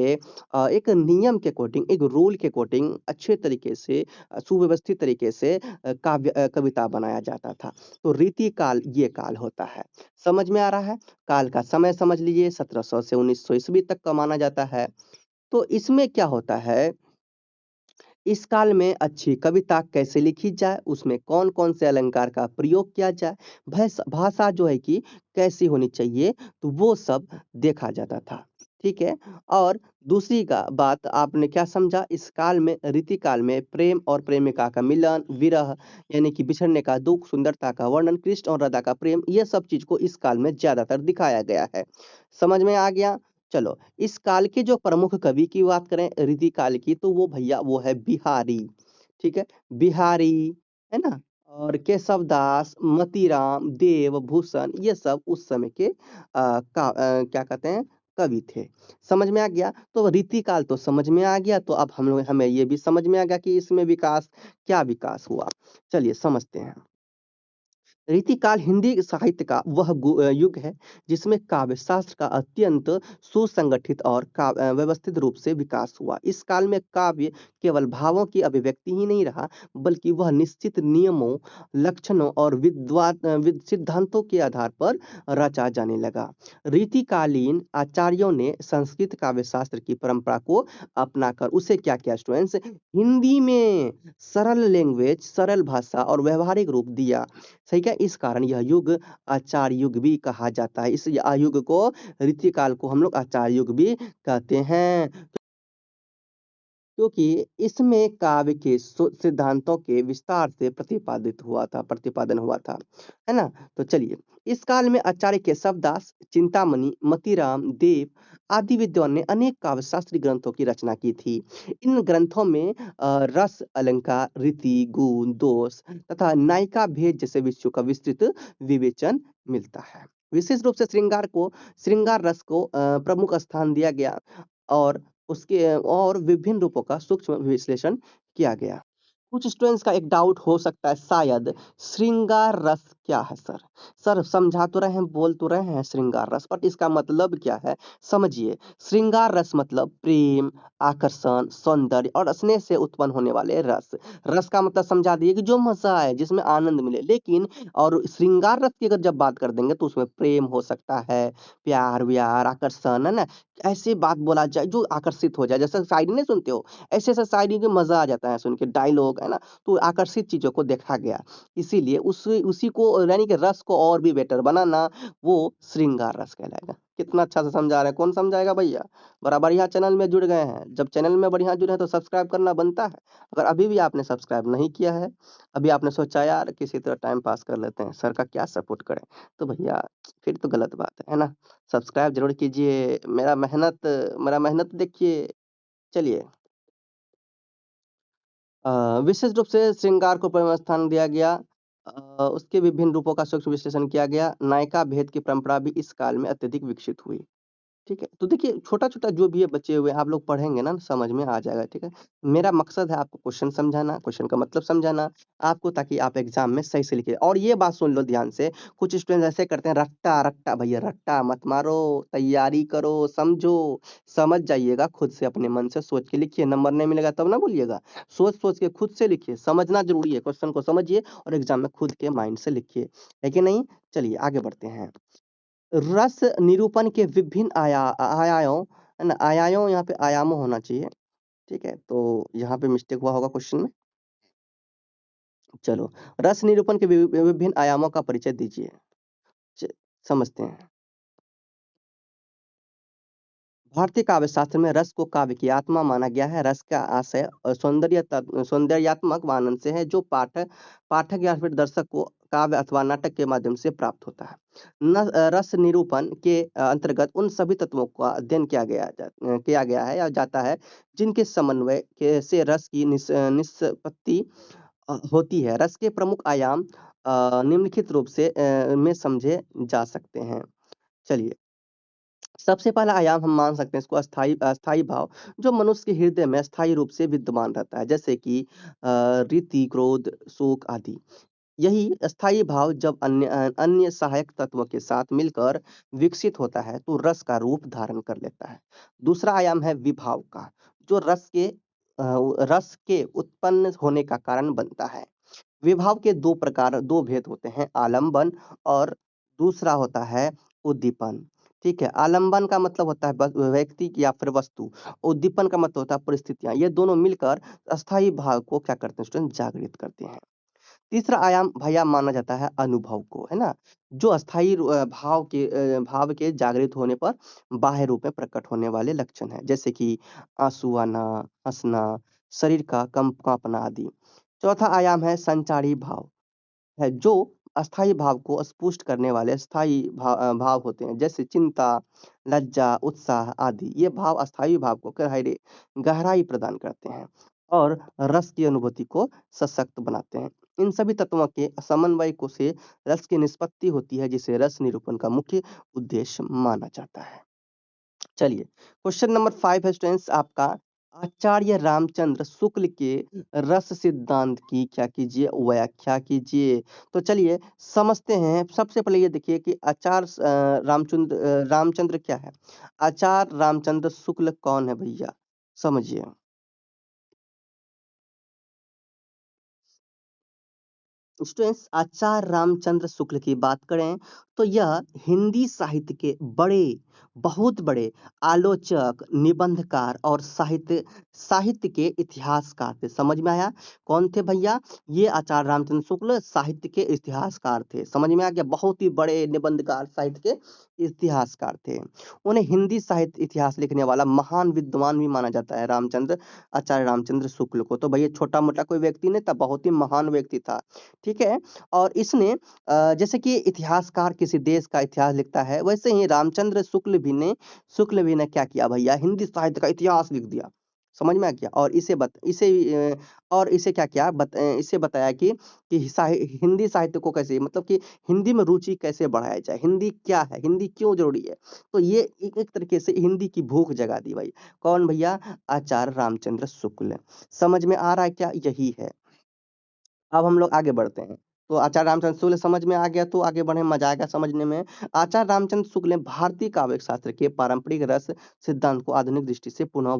एक नियम के अकॉर्डिंग, एक रूल के अकॉर्डिंग अच्छे तरीके से, सुव्यवस्थित तरीके से कविता बनाया जाता था। तो रीति काल ये काल होता है। समझ में आ रहा है? काल का समय समझ लीजिए 1700 से 1900 ईस्वी तक का माना जाता है। तो इसमें क्या होता है? इस काल में अच्छी कविता कैसे लिखी जाए, उसमें कौन-कौन से अलंकार का प्रयोग किया जाए, भाषा जो है कि कैसी होनी चाहिए, तो वो सब देखा जाता था। ठीक है? और दूसरी का बात आपने क्या समझा? इस काल में, रीति काल में प्रेम और प्रेमिका का मिलन, विरह यानी कि बिछड़ने का दुःख, सुंदरता का वर्णन, कृष्ण और राधा का प्रेम, ये सब चीज़ को इस काल में ज़्यादातर दिखाया गया है। समझ में आ गया? चलो, इस काल के जो प्रमुख कवि की बात करें ऋद्धि काल की, तो वो भैया वो है बिहारी, ठीक है? बिहारी, है ना? और केशवदास, मोतीराम, देव, भूषण, ये सब उस समय के क्या कहते हैं? कवि थे। समझ में आ गया? तो रीति काल तो समझ में आ गया, तो अब हम लोग, हमें ये भी समझ में आ गया कि इसमें विकास, क्या विकास हुआ। चलिए समझते हैं। रीतिकाल हिंदी साहित्य का वह युग है जिसमें काव्य शास्त्र का अत्यंत सुसंगठित और व्यवस्थित रूप से विकास हुआ। इस काल में काव्य केवल भावों की अभिव्यक्ति ही नहीं रहा, बल्कि वह निश्चित नियमों, लक्षणों और सिद्धांतों के आधार पर रचा जाने लगा। रीतिकालीन आचार्यों ने संस्कृत काव्य शास्त्र की परंपरा को अपनाकर उसे क्या किया स्टूडेंट्स? हिंदी में सरल लैंग्वेज, सरल भाषा और व्यवहारिक रूप दिया। सही क्या? इस कारण यह युग आचार्य युग भी कहा जाता है। इस युग को, ऋतु काल को हम लोग आचार्य युग भी कहते हैं। क्योंकि इसमें काव्य के सिद्धांतों के विस्तार से प्रतिपादन हुआ था, है ना? तो चलिए, इस काल में आचार्य केशवदास, चिंतामणि, मतीराम, देव आदि विद्वान ने अनेक काव्य शास्त्रीय ग्रंथों की रचना की थी। इन ग्रंथों में रस, अलंकार, रीति, गुण, दोष तथा नायिका भेद जैसे विषयों का विस्तृत विवेचन मिलता है। विशेष रूप से श्रृंगार रस को प्रमुख स्थान दिया गया और उसके और विभिन्न रूपों का सूक्ष्म विश्लेषण किया गया। कुछ स्टूडेंट्स का एक डाउट हो सकता है शायद, श्रृंगार रस क्या है सर? सर समझा तो रहे हैं, बोल तो रहे हैं श्रृंगार रस, बट इसका मतलब क्या है? समझिए, श्रृंगार रस मतलब प्रेम, आकर्षण, सौंदर्य और स्नेह से उत्पन्न होने वाले रस। रस का मतलब समझा दिए कि जो मजा आए, जिसमें आनंद मिले। लेकिन और श्रृंगार रस की अगर जब बात कर देंगे तो उसमें प्रेम हो सकता है, प्यार-व्यार, आकर्षण, है ना? ऐसी बात बोला जाए जो आकर्षित हो जाए। जैसे शायरी नहीं सुनते हो? ऐसे-ऐसे शायरी में मज़ा आ जाता है सुन के, डायलॉग, है ना? तो आकर्षित चीज़ों को देखा गया। इसीलिए उसी को यानी कि रस को और भी बेटर बनाना, वो श्रृंगार रस कहलाएगा। कितना अच्छा से समझा रहे हैं, कौन समझाएगा भैया? बड़ा बढ़िया चैनल में जुड़ गए हैं। जब चैनल में बढ़िया जुड़े हैं तो सब्सक्राइब करना बनता है। अगर अभी भी आपने सब्सक्राइब नहीं किया है, अभी आपने सोचा यार किसी तरह टाइम पास कर लेते हैं, सर का क्या सपोर्ट करें, तो भैया फिर तो गलत बात है ना? सब्सक्राइब ज़रूर कीजिए, मेरा मेहनत देखिए। चलिए, अ, विशेष रूप से श्रृंगार को प्रथम स्थान दिया गया। उसके विभिन्न रूपों का सूक्ष्म विश्लेषण किया गया। नायिका भेद की परंपरा भी इस काल में अत्यधिक विकसित हुई। ठीक है? तो देखिए, छोटा-छोटा जो भी है बचे हुए आप लोग पढ़ेंगे ना, समझ में आ जाएगा, ठीक है? मेरा मकसद है आपको क्वेश्चन समझाना, क्वेश्चन का मतलब समझाना, आपको, ताकि आप एग्ज़ाम में सही से लिखिए। और ये बात सुन लो ध्यान से, कुछ स्टूडेंट ऐसे करते हैं, रट्टा भैया रट्टा मत मारो, तैयारी करो, समझो, समझ जाइएगा, खुद से अपने मन से सोच के लिखिए, नंबर नहीं मिलेगा तब ना बोलिएगा। सोच-सोच के खुद से लिखिए, समझना ज़रूरी है, क्वेश्चन को समझिए और एग्ज़ाम में खुद के माइंड से लिखिए, है कि नहीं? चलिए आगे बढ़ते हैं। रस निरूपण के विभिन्न आयामों, है ना? आयामों, यहाँ पे आयामों होना चाहिए, ठीक है? तो यहाँ पे मिस्टेक हुआ होगा क्वेश्चन में। चलो, रस निरूपण के विभिन्न आयामों का परिचय दीजिए। च समझते हैं। भारतीय काव्य शास्त्र में रस को काव्य की आत्मा माना गया है। रस का आशय सौंदर्यात्मक वानन से है जो पाठक या फिर दर्शक को काव्य अथवा नाटक के माध्यम से प्राप्त होता है। रस निरूपण के अंतर्गत उन सभी तत्वों का अध्ययन किया गया है या जाता है जिनके समन्वय से रस की निष्पत्ति होती है। रस के प्रमुख आयाम निम्नलिखित रूप से में समझे जा सकते हैं। चलिए, सबसे पहला आयाम हम मान सकते हैं इसको अस्थाई अस्थाई भाव, जो मनुष्य के हृदय में अस्थाई रूप से विद्यमान रहता है, जैसे कि रीति, क्रोध, शोक आदि। यही अस्थाई भाव जब अन्य सहायक तत्व के साथ मिलकर विकसित होता है तो रस का रूप धारण कर लेता है। दूसरा आयाम है विभाव का, जो रस के उत्पन्न होने का कारण बनता है। विभाव के दो भेद होते हैं, आलंबन और दूसरा होता है उद्दीपन। ठीक है, आलंबन का मतलब होता है व्यक्ति या फिर वस्तु, उद्दीपन का मतलब होता है परिस्थितियां। ये दोनों मिलकर अस्थाई भाव को क्या करते हैं स्टूडेंट, जागृत करते हैं। तीसरा आयाम भैया माना जाता है अनुभव को, है ना, जो अस्थाई भाव के जागृत होने पर बाह्य रूप में प्रकट होने वाले लक्षण है, जैसे कि आंसू आना, हंसना, शरीर का कांपना आदि। चौथा आयाम है संचारी भाव, है जो अस्थाई भाव को स्पुष्ट करने वाले भाव होते हैं, जैसे चिंता, लज्जा, उत्साह आदि। ये भाव अस्थाई भाव को गहराई प्रदान करते हैं और रस की अनुभूति को सशक्त बनाते हैं। इन सभी तत्वों के समन्वय को से रस की निष्पत्ति होती है, जिसे रस निरूपण का मुख्य उद्देश्य माना जाता है। चलिए, क्वेश्चन नंबर 5 है स्टूडेंट्स आपका, आचार्य रामचंद्र शुक्ल के रस सिद्धांत की क्या कीजिए, व्याख्या कीजिए। तो चलिए समझते हैं। सबसे पहले ये देखिए कि रामचंद्र क्या है। आचार्य रामचंद्र शुक्ल कौन है भैया, समझिए। स्टूडेंट्स, आचार्य रामचंद्र शुक्ल की बात करें तो यह हिंदी साहित्य के बहुत बड़े आलोचक, निबंधकार और साहित्य के इतिहासकार थे। समझ में आया, कौन थे भैया? ये आचार्य रामचंद्र शुक्ल साहित्य के इतिहासकार थे। समझ में आ गया, बहुत ही बड़े निबंधकार, साहित्य के इतिहासकार थे। उन्हें हिंदी साहित्य इतिहास लिखने वाला महान विद्वान भी माना जाता है आचार्य रामचंद्र शुक्ल को। तो भैया छोटा मोटा कोई व्यक्ति नहीं था, बहुत ही महान व्यक्ति था। ठीक है, और इसने जैसे कि इतिहासकार किसी देश का इतिहास लिखता है, वैसे ही रामचंद्र शुक्ल भी ने क्या किया भैया, हिंदी साहित्य का इतिहास लिख दिया। समझ में आ गया। और इसे क्या किया, इसे बताया कि हिंदी साहित्य को कैसे, मतलब कि हिंदी में रुचि कैसे बढ़ाया जाए, हिंदी क्या है, हिंदी क्यों जरूरी है। तो ये एक तरीके से हिंदी की भूख जगा दी भाई। कौन भैया? आचार्य रामचंद्र शुक्ल। समझ में आ रहा है क्या? यही है। अब हम लोग आगे बढ़ते हैं। तो आचार्य रामचंद्र शुक्ल समझ में आ गया, तो आगे बढ़े, मजा आएगा समझने में। आचार्य रामचंद्र शुक्ल ने भारतीय काव्य शास्त्र के पारंपरिक रस सिद्धांत को आधुनिक दृष्टि से पुनः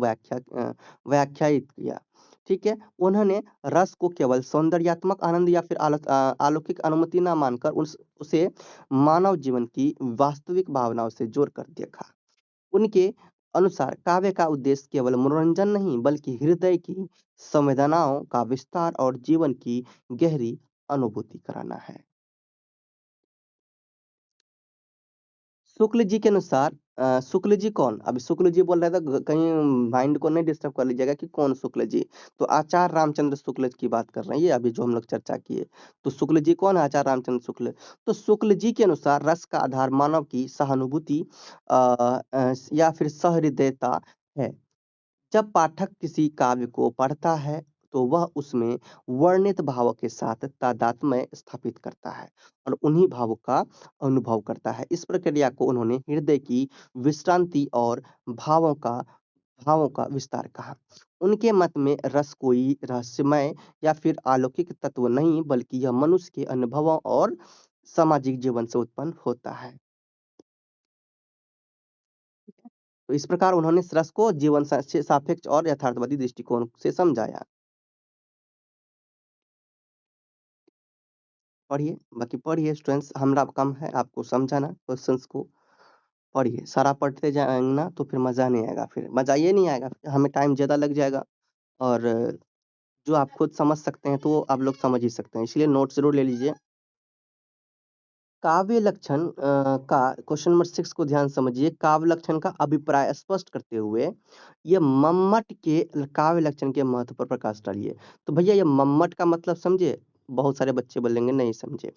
व्याख्यायित किया। ठीक है, उन्होंने रस को केवल सौंदर्यात्मक आनंद या फिर अलौकिक अनुमति न मानकर उसे मानव जीवन की वास्तविक भावनाओं से जोड़कर देखा। उनके अनुसार काव्य का उद्देश्य केवल मनोरंजन नहीं, बल्कि हृदय की संवेदनाओं का विस्तार और जीवन की गहरी अनुभूति कराना है। शुक्ल जी के अनुसार शुक्ल जी कौन? अभी शुक्ल जी बोल रहे थे, कहीं माइंड को नहीं डिस्टर्ब कर लीजिएगा कि कौन शुक्ल जी। तो आचार्य रामचंद्र शुक्ल की बात कर रहे हैं ये, अभी जो हम लोग चर्चा किए। तो शुक्ल जी कौन है? आचार्य रामचंद्र शुक्ल। तो शुक्ल जी के अनुसार रस का आधार मानव की सहानुभूति या फिर सहृदयता है। जब पाठक किसी काव्य को पढ़ता है तो वह उसमें वर्णित भावों के साथ तादात्म्य स्थापित करता है और उन्हीं भावों का अनुभव करता है। इस प्रक्रिया को उन्होंने हृदय की विश्रांति और भावों का विस्तार कहा। उनके मत में रस कोई रहस्यमय या फिर अलौकिक तत्व नहीं, बल्कि यह मनुष्य के अनुभवों और सामाजिक जीवन से उत्पन्न होता है। तो इस प्रकार उन्होंने इस रस को जीवन से सापेक्ष और यथार्थवादी दृष्टिकोण से समझाया। पढ़िए, बाकी पढ़िए स्टूडेंट्स, हमरा काम है आपको समझाना, क्वेश्चंस को पढ़िए। सारा पढ़ते जाएंगे ना तो फिर मजा नहीं आएगा, फिर मजा ये नहीं आएगा, हमें टाइम ज्यादा लग जाएगा। और जो आप खुद समझ सकते हैं तो वो आप लोग समझ ही सकते हैं, इसलिए नोट जरूर ले लीजिए। काव्य लक्षण का क्वेश्चन नंबर 6 को ध्यान से समझिए। काव्य लक्षण का अभिप्राय स्पष्ट करते हुए ये मम्मट के काव्य लक्षण के महत्व पर प्रकाश डालिए। तो भैया ये मम्मट का मतलब समझे? बहुत सारे बच्चे बोलेंगे नहीं समझे।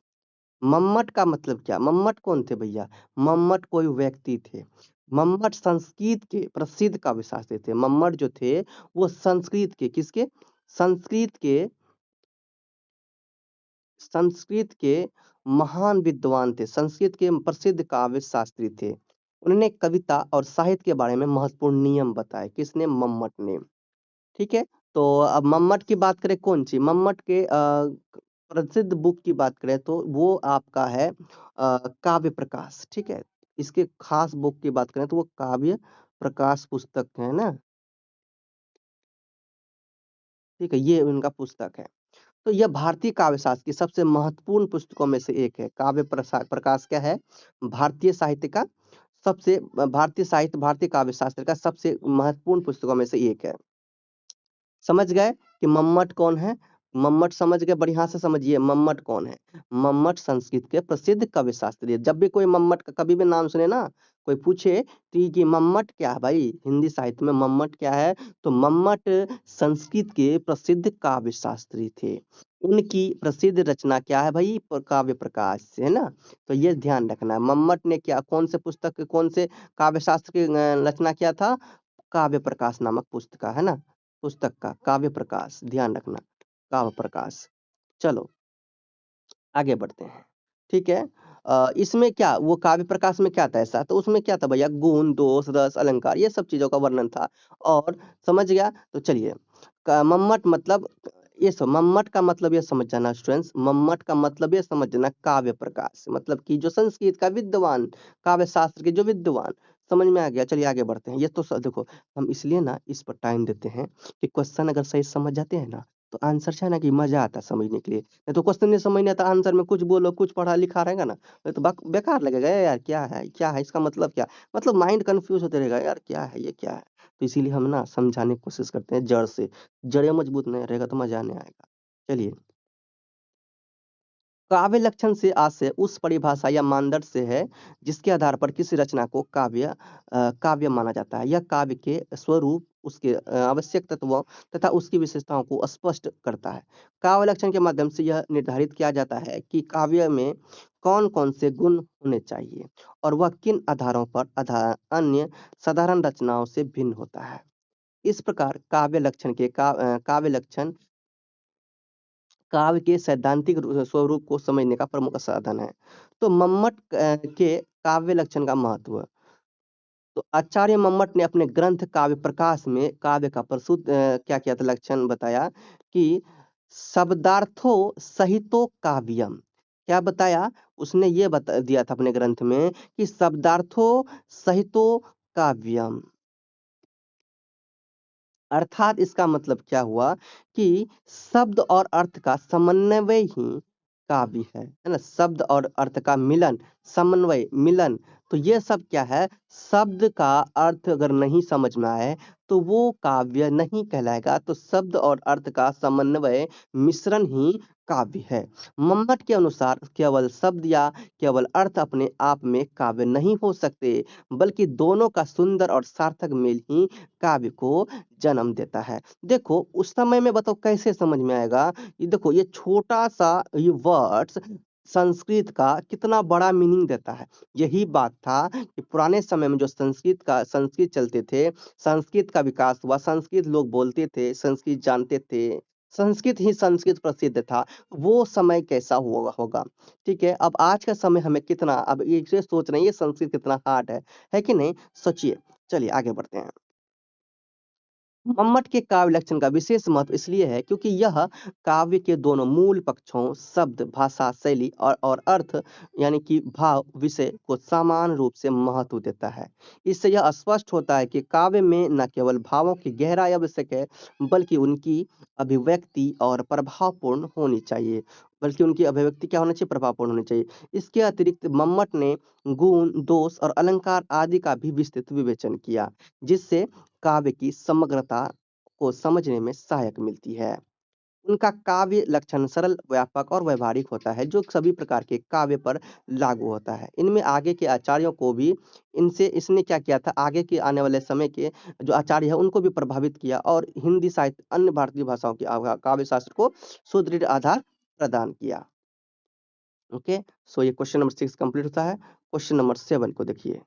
मम्मट का मतलब क्या? मम्मट कौन थे भैया? मम्मट कोई व्यक्ति थे। मम्मट संस्कृत के प्रसिद्ध काव्य शास्त्री थे। मम्मट जो थे वो संस्कृत के किसके? संस्कृत के संस्कृत के महान विद्वान थे। संस्कृत के प्रसिद्ध काव्य शास्त्री थे। उन्होंने कविता और साहित्य के बारे में महत्वपूर्ण नियम बताए। किसने? मम्मट ने। ठीक है। तो अब मम्मट की बात करें कौन सी? मम्मट के प्रसिद्ध बुक की बात करें तो वो आपका है काव्य प्रकाश। ठीक है। इसके खास बुक की बात करें तो वो काव्य प्रकाश पुस्तक है ना। ठीक है, ये उनका पुस्तक है। तो यह भारतीय काव्य शास्त्र की सबसे महत्वपूर्ण पुस्तकों में से एक है। काव्य प्रकाश क्या है? भारतीय साहित्य का सबसे भारतीय साहित्य भारतीय काव्य शास्त्र का सबसे महत्वपूर्ण पुस्तकों में से एक है। समझ गए कि मम्मट कौन है? मम्मट समझ गए? बढ़िया से समझिए मम्मट कौन है। मम्मट संस्कृत के प्रसिद्ध काव्य शास्त्री है। जब भी कोई मम्मट का कभी भी नाम सुने ना, कोई पूछे कि मम्मट क्या है भाई, हिंदी साहित्य में मम्मट क्या है, तो मम्मट संस्कृत के प्रसिद्ध काव्य शास्त्री थे। उनकी प्रसिद्ध रचना क्या है भाई? काव्य प्रकाश है ना। तो ये ध्यान रखना है। मम्मट ने क्या कौन से पुस्तक कौन से काव्य शास्त्र की रचना किया था? काव्य प्रकाश नामक पुस्तक का है ना, पुस्तक का काव्य प्रकाश, ध्यान रखना काव्य प्रकाश। चलो आगे बढ़ते हैं। ठीक है। इसमें क्या वो काव्य प्रकाश में क्या था ऐसा? तो उसमें क्या था भैया? गुण, दोष, रस, अलंकार ये सब चीजों का वर्णन था। और समझ गया? तो चलिए मम्मट मतलब ये सब मम्मट का मतलब ये समझ जाना स्टूडेंट्स। मम्मट का मतलब ये समझ जाना काव्य प्रकाश मतलब कि जो संस्कृत का विद्वान, काव्य शास्त्र के जो विद्वान। समझ में आ गया? चलिए आगे बढ़ते हैं। ये तो देखो हम इसलिए ना इस पर टाइम देते हैं कि क्वेश्चन अगर सही समझ जाते हैं ना तो आंसर है ना कि मजा आता है समझने के लिए। नहीं तो क्वेश्चन नहीं समझ नहीं आता, आंसर में कुछ बोलो, कुछ पढ़ा लिखा रहेगा ना, तो बेकार लगेगा यार। क्या है इसका मतलब क्या? मतलब माइंड कंफ्यूज होते रहेगा यार, क्या है ये, क्या है। तो इसीलिए हम ना समझाने की कोशिश करते हैं जड़ से। जड़ें मजबूत नहीं रहेगा तो मजा नहीं आएगा। चलिए, काव्य लक्षण से आशय उस परिभाषा या मानदंड से है जिसके आधार पर किसी रचना को काव्य माना जाता है। यह काव्य के स्वरूप, उसके आवश्यक तत्वों तथा उसकी विशेषताओं को स्पष्ट करता है। काव्य लक्षण के माध्यम से यह निर्धारित किया जाता है कि काव्य में कौन कौन से गुण होने चाहिए और वह किन आधारों पर अन्य साधारण रचनाओं से भिन्न होता है। इस प्रकार काव्य लक्षण काव्य के सैद्धांतिक स्वरूप को समझने का प्रमुख साधन है। तो मम्मट के काव्य लक्षण का महत्व। तो आचार्य मम्मट ने अपने ग्रंथ काव्य प्रकाश में काव्य का प्रसूत क्या किया था? लक्षण बताया कि शब्दार्थो सहितो काव्यम। क्या बताया? उसने ये बता दिया था अपने ग्रंथ में कि शब्दार्थो सहितो काव्यम। अर्थात इसका मतलब क्या हुआ कि शब्द और अर्थ का समन्वय ही काव्य है ना। शब्द और अर्थ का मिलन, समन्वय, मिलन। तो ये सब क्या है? शब्द का अर्थ अगर नहीं समझ में आए तो वो काव्य नहीं कहलाएगा। तो शब्द और अर्थ का समन्वय, मिश्रण ही काव्य है। मम्मट के अनुसार केवल शब्द या केवल अर्थ अपने आप में काव्य नहीं हो सकते, बल्कि दोनों का सुंदर और सार्थक मेल ही काव्य को जन्म देता है। देखो उस समय में बताओ कैसे समझ में आएगा? ये देखो ये छोटा सा ये वर्ड्स संस्कृत का कितना बड़ा मीनिंग देता है। यही बात था कि पुराने समय में जो संस्कृत चलते थे, संस्कृत का विकास हुआ, संस्कृत लोग बोलते थे, संस्कृत जानते थे, संस्कृत प्रसिद्ध था। वो समय कैसा हुआ होगा? ठीक है। अब आज का समय हमें कितना, अब ये सोच रहे हैं ये संस्कृत कितना हार्ड है कि नहीं? सोचिए। चलिए आगे बढ़ते हैं। मम्मट के काव्य लक्षण का विशेष महत्व इसलिए है क्योंकि यह काव्य के दोनों मूल पक्षों शब्द, भाषा, शैली और अर्थ यानी कि भाव, विषय को समान रूप से महत्व देता है। इससे यह स्पष्ट होता है कि काव्य में न केवल भावों की गहराई आवश्यक है, बल्कि उनकी अभिव्यक्ति और प्रभावपूर्ण होनी चाहिए। क्या होना चाहिए? प्रभावपूर्ण होनी चाहिए। इसके अतिरिक्त मम्मट ने गुण, दोष और अलंकार आदि का भी विस्तृत विवेचन किया, जिससे काव्य की समग्रता को समझने में सहायक मिलती है। उनका काव्य लक्षण सरल, व्यापक और व्यावहारिक होता है, जो सभी प्रकार के काव्य पर लागू होता है। इनमें आगे के आचार्यों को भी इनसे इसने क्या किया था, आगे के आने वाले समय के जो आचार्य है उनको भी प्रभावित किया और हिंदी साहित्य अन्य भारतीय भाषाओं के काव्य शास्त्र को सुदृढ़ आधार प्रदान किया। ओके, सो ये क्वेश्चन नंबर 6 कंप्लीट होता है। क्वेश्चन नंबर 7 को देखिए।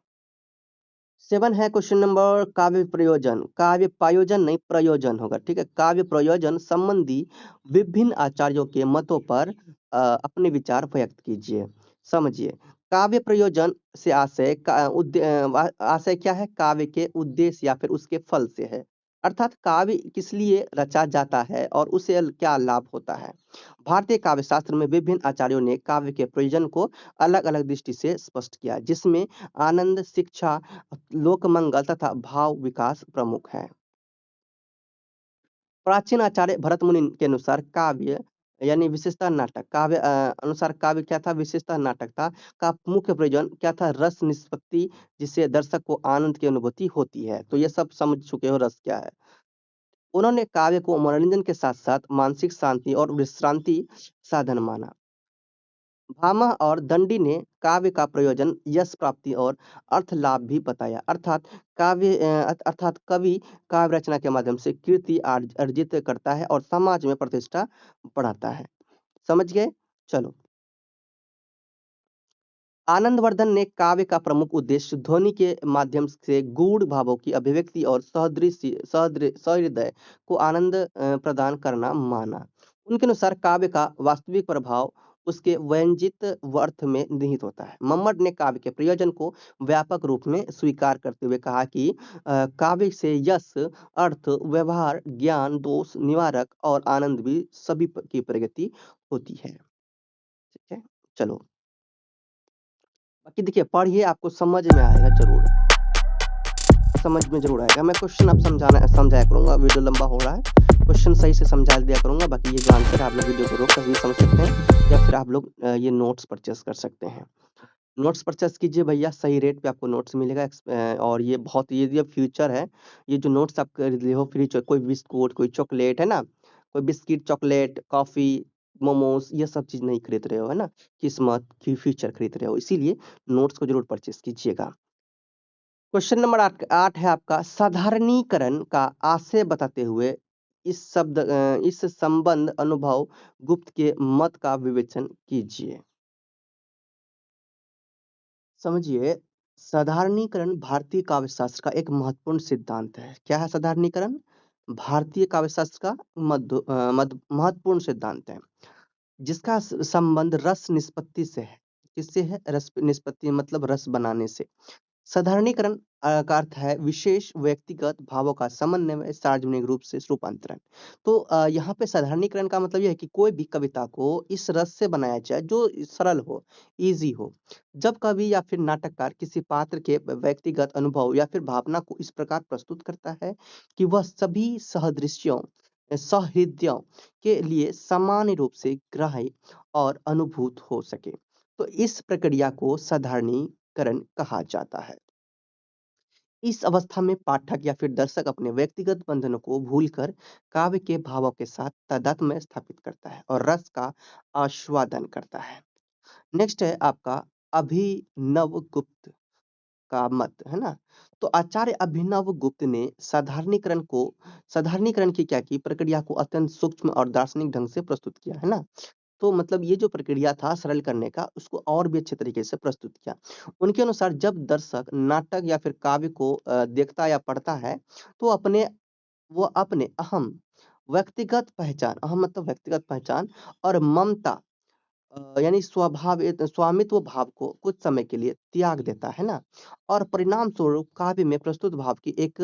7 है क्वेश्चन नंबर, काव्य प्रयोजन, काव्य प्रयोजन नहीं प्रयोजन होगा, ठीक है। काव्य प्रयोजन संबंधी विभिन्न आचार्यों के मतों पर अपने विचार व्यक्त कीजिए। समझिए, काव्य प्रयोजन से आशय आशय क्या है, काव्य के उद्देश्य या फिर उसके फल से है। अर्थात काव्य किस लिए रचा जाता है और उसे क्या लाभ होता है। भारतीय काव्य शास्त्र में विभिन्न आचार्यों ने काव्य के प्रयोजन को अलग अलग दृष्टि से स्पष्ट किया, जिसमें आनंद, शिक्षा, लोक मंगल तथा भाव विकास प्रमुख है। प्राचीन आचार्य भरत मुनि के अनुसार काव्य यानी विशेषता नाटक, काव्य अनुसार काव्य क्या था, विशेषता नाटक था। का मुख्य प्रयोजन क्या था, रस निष्पत्ति, जिससे दर्शक को आनंद की अनुभूति होती है। तो ये सब समझ चुके हो रस क्या है। उन्होंने काव्य को मनोरंजन के साथ साथ मानसिक शांति और विश्रांति साधन माना। भामह और दंडी ने काव्य का प्रयोजन यश प्राप्ति और अर्थ लाभ भी बताया। अर्थात अर्थात कवि काव्य रचना के माध्यम से कीर्ति अर्जित करता है और समाज में प्रतिष्ठा बढ़ाता है। समझ गए? चलो, आनंदवर्धन ने काव्य का प्रमुख उद्देश्य ध्वनि के माध्यम से गूढ़ भावों की अभिव्यक्ति और सहृदय को आनंद प्रदान करना माना। उनके अनुसार काव्य का वास्तविक प्रभाव उसके व्यंजित अर्थ में निहित होता है। मम्मट ने काव्य के प्रयोजन को व्यापक रूप में स्वीकार करते हुए कहा कि काव्य से यश, अर्थ, व्यवहार, ज्ञान, दोष निवारक और आनंद भी सभी की प्रगति होती है। ठीक है, चलो, बाकी देखिए पढ़िए, आपको समझ में आएगा जरूर, समझ में जरूर आएगा। मैं क्वेश्चन अब समझाया करूंगा, वीडियो लंबा हो रहा है, क्वेश्चन सही से समझा दिया करूंगा। बाकी ये जो आंसर है आप लोग वीडियो को रोक कर भी समझ सकते हैं या फिर आप लोग ये नोट्स परचेस कर सकते हैं। नोट्स परचेस कीजिए भैया, सही रेट पे आपको नोट्स मिलेगा। और ये बहुत ये फ्यूचर है। ये जो नोट्स आप खरीद रहे हो फ्री, कोई बिस्कुट, कोई चॉकलेट है ना, कोई बिस्किट, चॉकलेट, कॉफी, मोमोज, ये सब चीज नहीं खरीद रहे हो, है ना। किस्मत की फ्यूचर खरीद रहे हो, इसीलिए नोट्स को जरूर परचेस कीजिएगा। क्वेश्चन नंबर 8 है आपका, साधारणीकरण का आशय बताते हुए इस संबंध अनुभव गुप्त के मत का विवेचन कीजिए। समझिए, साधारणीकरण भारतीय काव्य शास्त्र का एक महत्वपूर्ण सिद्धांत है। क्या है साधारणीकरण? भारतीय काव्य शास्त्र का महत्वपूर्ण सिद्धांत है, जिसका संबंध रस निष्पत्ति से है। किससे है? रस निष्पत्ति मतलब रस बनाने से। साधारणीकरण का अर्थ है विशेष व्यक्तिगत भावों का समन्वय, सार्वजनिक रूप से रूपांतरण। तो यहाँ पे साधारणीकरण का मतलब यह है कि कोई भी कविता को इस रस से बनाया जाए जो सरल हो, इजी हो। जब कवि या फिर नाटककार किसी पात्र के व्यक्तिगत अनुभव या फिर भावना को इस प्रकार प्रस्तुत करता है कि वह सभी सहदृश्यों सहृदयों के लिए सामान्य रूप से ग्राह्य और अनुभूत हो सके, तो इस प्रक्रिया को साधारणीकरण कहा जाता है। इस अवस्था में पाठक या फिर दर्शक अपने व्यक्तिगत बंधनों को भूलकर काव्य के भावों के साथ तादात्म्य स्थापित करता है और रस का आस्वादन करता है। नेक्स्ट है आपका अभिनव गुप्त का मत, है ना। तो आचार्य अभिनव गुप्त ने साधारणीकरण की क्या की प्रक्रिया को अत्यंत सूक्ष्म और दार्शनिक ढंग से प्रस्तुत किया, है ना। तो मतलब ये जो प्रक्रिया था सरल करने का, उसको और भी अच्छे तरीके से प्रस्तुत किया। उनके अनुसार जब दर्शक नाटक या फिर काव्य को देखता या पढ़ता है, तो वो अपने अहम मतलब व्यक्तिगत पहचान और ममता यानी स्वामित्व भाव को कुछ समय के लिए त्याग देता है ना। और परिणाम स्वरूप काव्य में प्रस्तुत भाव की एक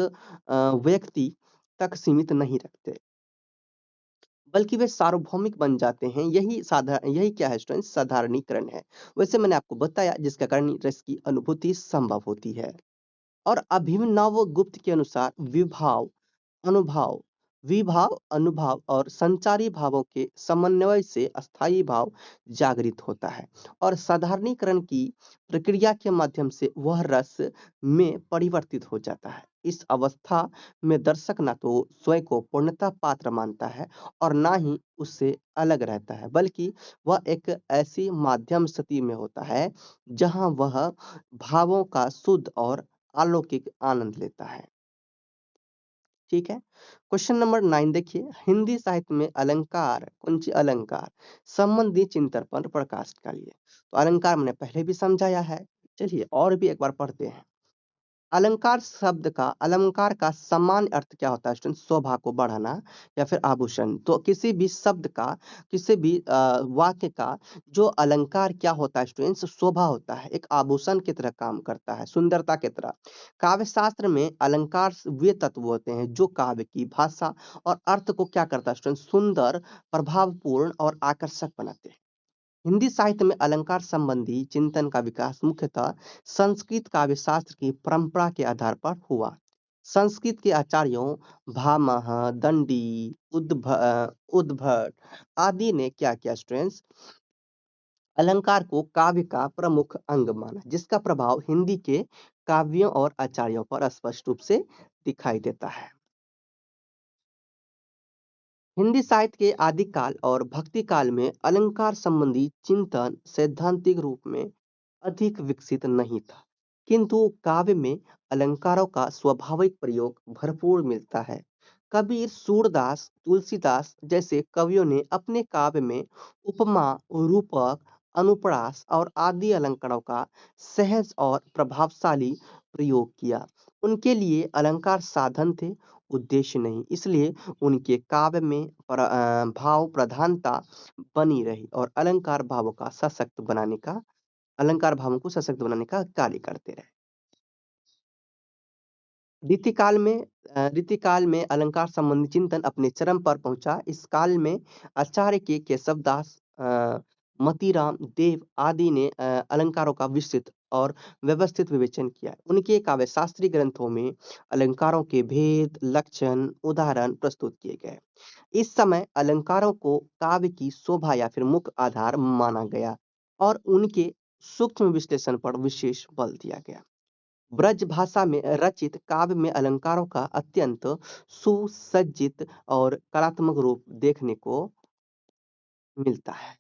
व्यक्ति तक सीमित नहीं रखते, बल्कि वे सार्वभौमिक बन जाते हैं। यही क्या है स्टूडेंट्स, साधारणीकरण है। वैसे मैंने आपको बताया जिसका कारण रस की अनुभूति संभव होती है। और अभिनव गुप्त के अनुसार विभाव, अनुभव, विभाव, अनुभाव और संचारी भावों के समन्वय से अस्थायी भाव जागृत होता है और साधारणीकरण की प्रक्रिया के माध्यम से वह रस में परिवर्तित हो जाता है। इस अवस्था में दर्शक ना तो स्वयं को पूर्णतः पात्र मानता है और ना ही उससे अलग रहता है, बल्कि वह एक ऐसी माध्यम स्थिति में होता है जहां वह भावों का शुद्ध और अलौकिक आनंद लेता है। ठीक है। क्वेश्चन नंबर 9 देखिए, हिंदी साहित्य में अलंकार, कौन सी अलंकार संबंधी चिंतन पर प्रकाश डालिए। तो अलंकार मैंने पहले भी समझाया है। चलिए और भी एक बार पढ़ते हैं। अलंकार का सामान्य अर्थ क्या होता है स्टूडेंट? शोभा को बढ़ाना या फिर आभूषण। तो किसी भी शब्द का, किसी भी वाक्य का जो अलंकार क्या होता है स्टूडेंट्स? शोभा होता है, एक आभूषण की तरह काम करता है, सुंदरता की तरह। काव्य शास्त्र में अलंकार वे तत्व होते हैं जो काव्य की भाषा और अर्थ को क्या करता है स्टूडेंट? सुंदर, प्रभावपूर्ण और आकर्षक बनाते हैं। हिंदी साहित्य में अलंकार संबंधी चिंतन का विकास मुख्यतः संस्कृत काव्य शास्त्र की परंपरा के आधार पर हुआ। संस्कृत के आचार्यों भामह, दंडी, उद्भट आदि ने क्या किया स्टूडेंट्स? अलंकार को काव्य का प्रमुख अंग माना, जिसका प्रभाव हिंदी के काव्यों और आचार्यों पर स्पष्ट रूप से दिखाई देता है। हिंदी साहित्य के आदिकाल और भक्ति काल में अलंकार संबंधी चिंतन सैद्धांतिक रूप में अधिक विकसित नहीं था, किंतु काव्य में अलंकारों का स्वाभाविक प्रयोग भरपूर मिलता है। कबीर, सूरदास, तुलसीदास जैसे कवियों ने अपने काव्य में उपमा, रूपक, अनुप्रास और आदि अलंकारों का सहज और प्रभावशाली प्रयोग किया। उनके लिए अलंकार साधन थे, उद्देश्य नहीं। इसलिए उनके काव्य में भाव प्रधानता बनी रही और अलंकार भावों को सशक्त बनाने का कार्य करते रहे। रीतिकाल में अलंकार संबंधी चिंतन अपने चरम पर पहुंचा। इस काल में आचार्य के केशवदास, मतीराम देव आदि ने अलंकारों का विस्तृत और व्यवस्थित विवेचन किया। उनके काव्य शास्त्रीय ग्रंथों में अलंकारों के भेद, लक्षण, उदाहरण प्रस्तुत किए गए। इस समय अलंकारों को काव्य की शोभा या फिर मुख्य आधार माना गया और उनके सूक्ष्म विश्लेषण पर विशेष बल दिया गया। ब्रज भाषा में रचित काव्य में अलंकारों का अत्यंत सुसज्जित और कलात्मक रूप देखने को मिलता है।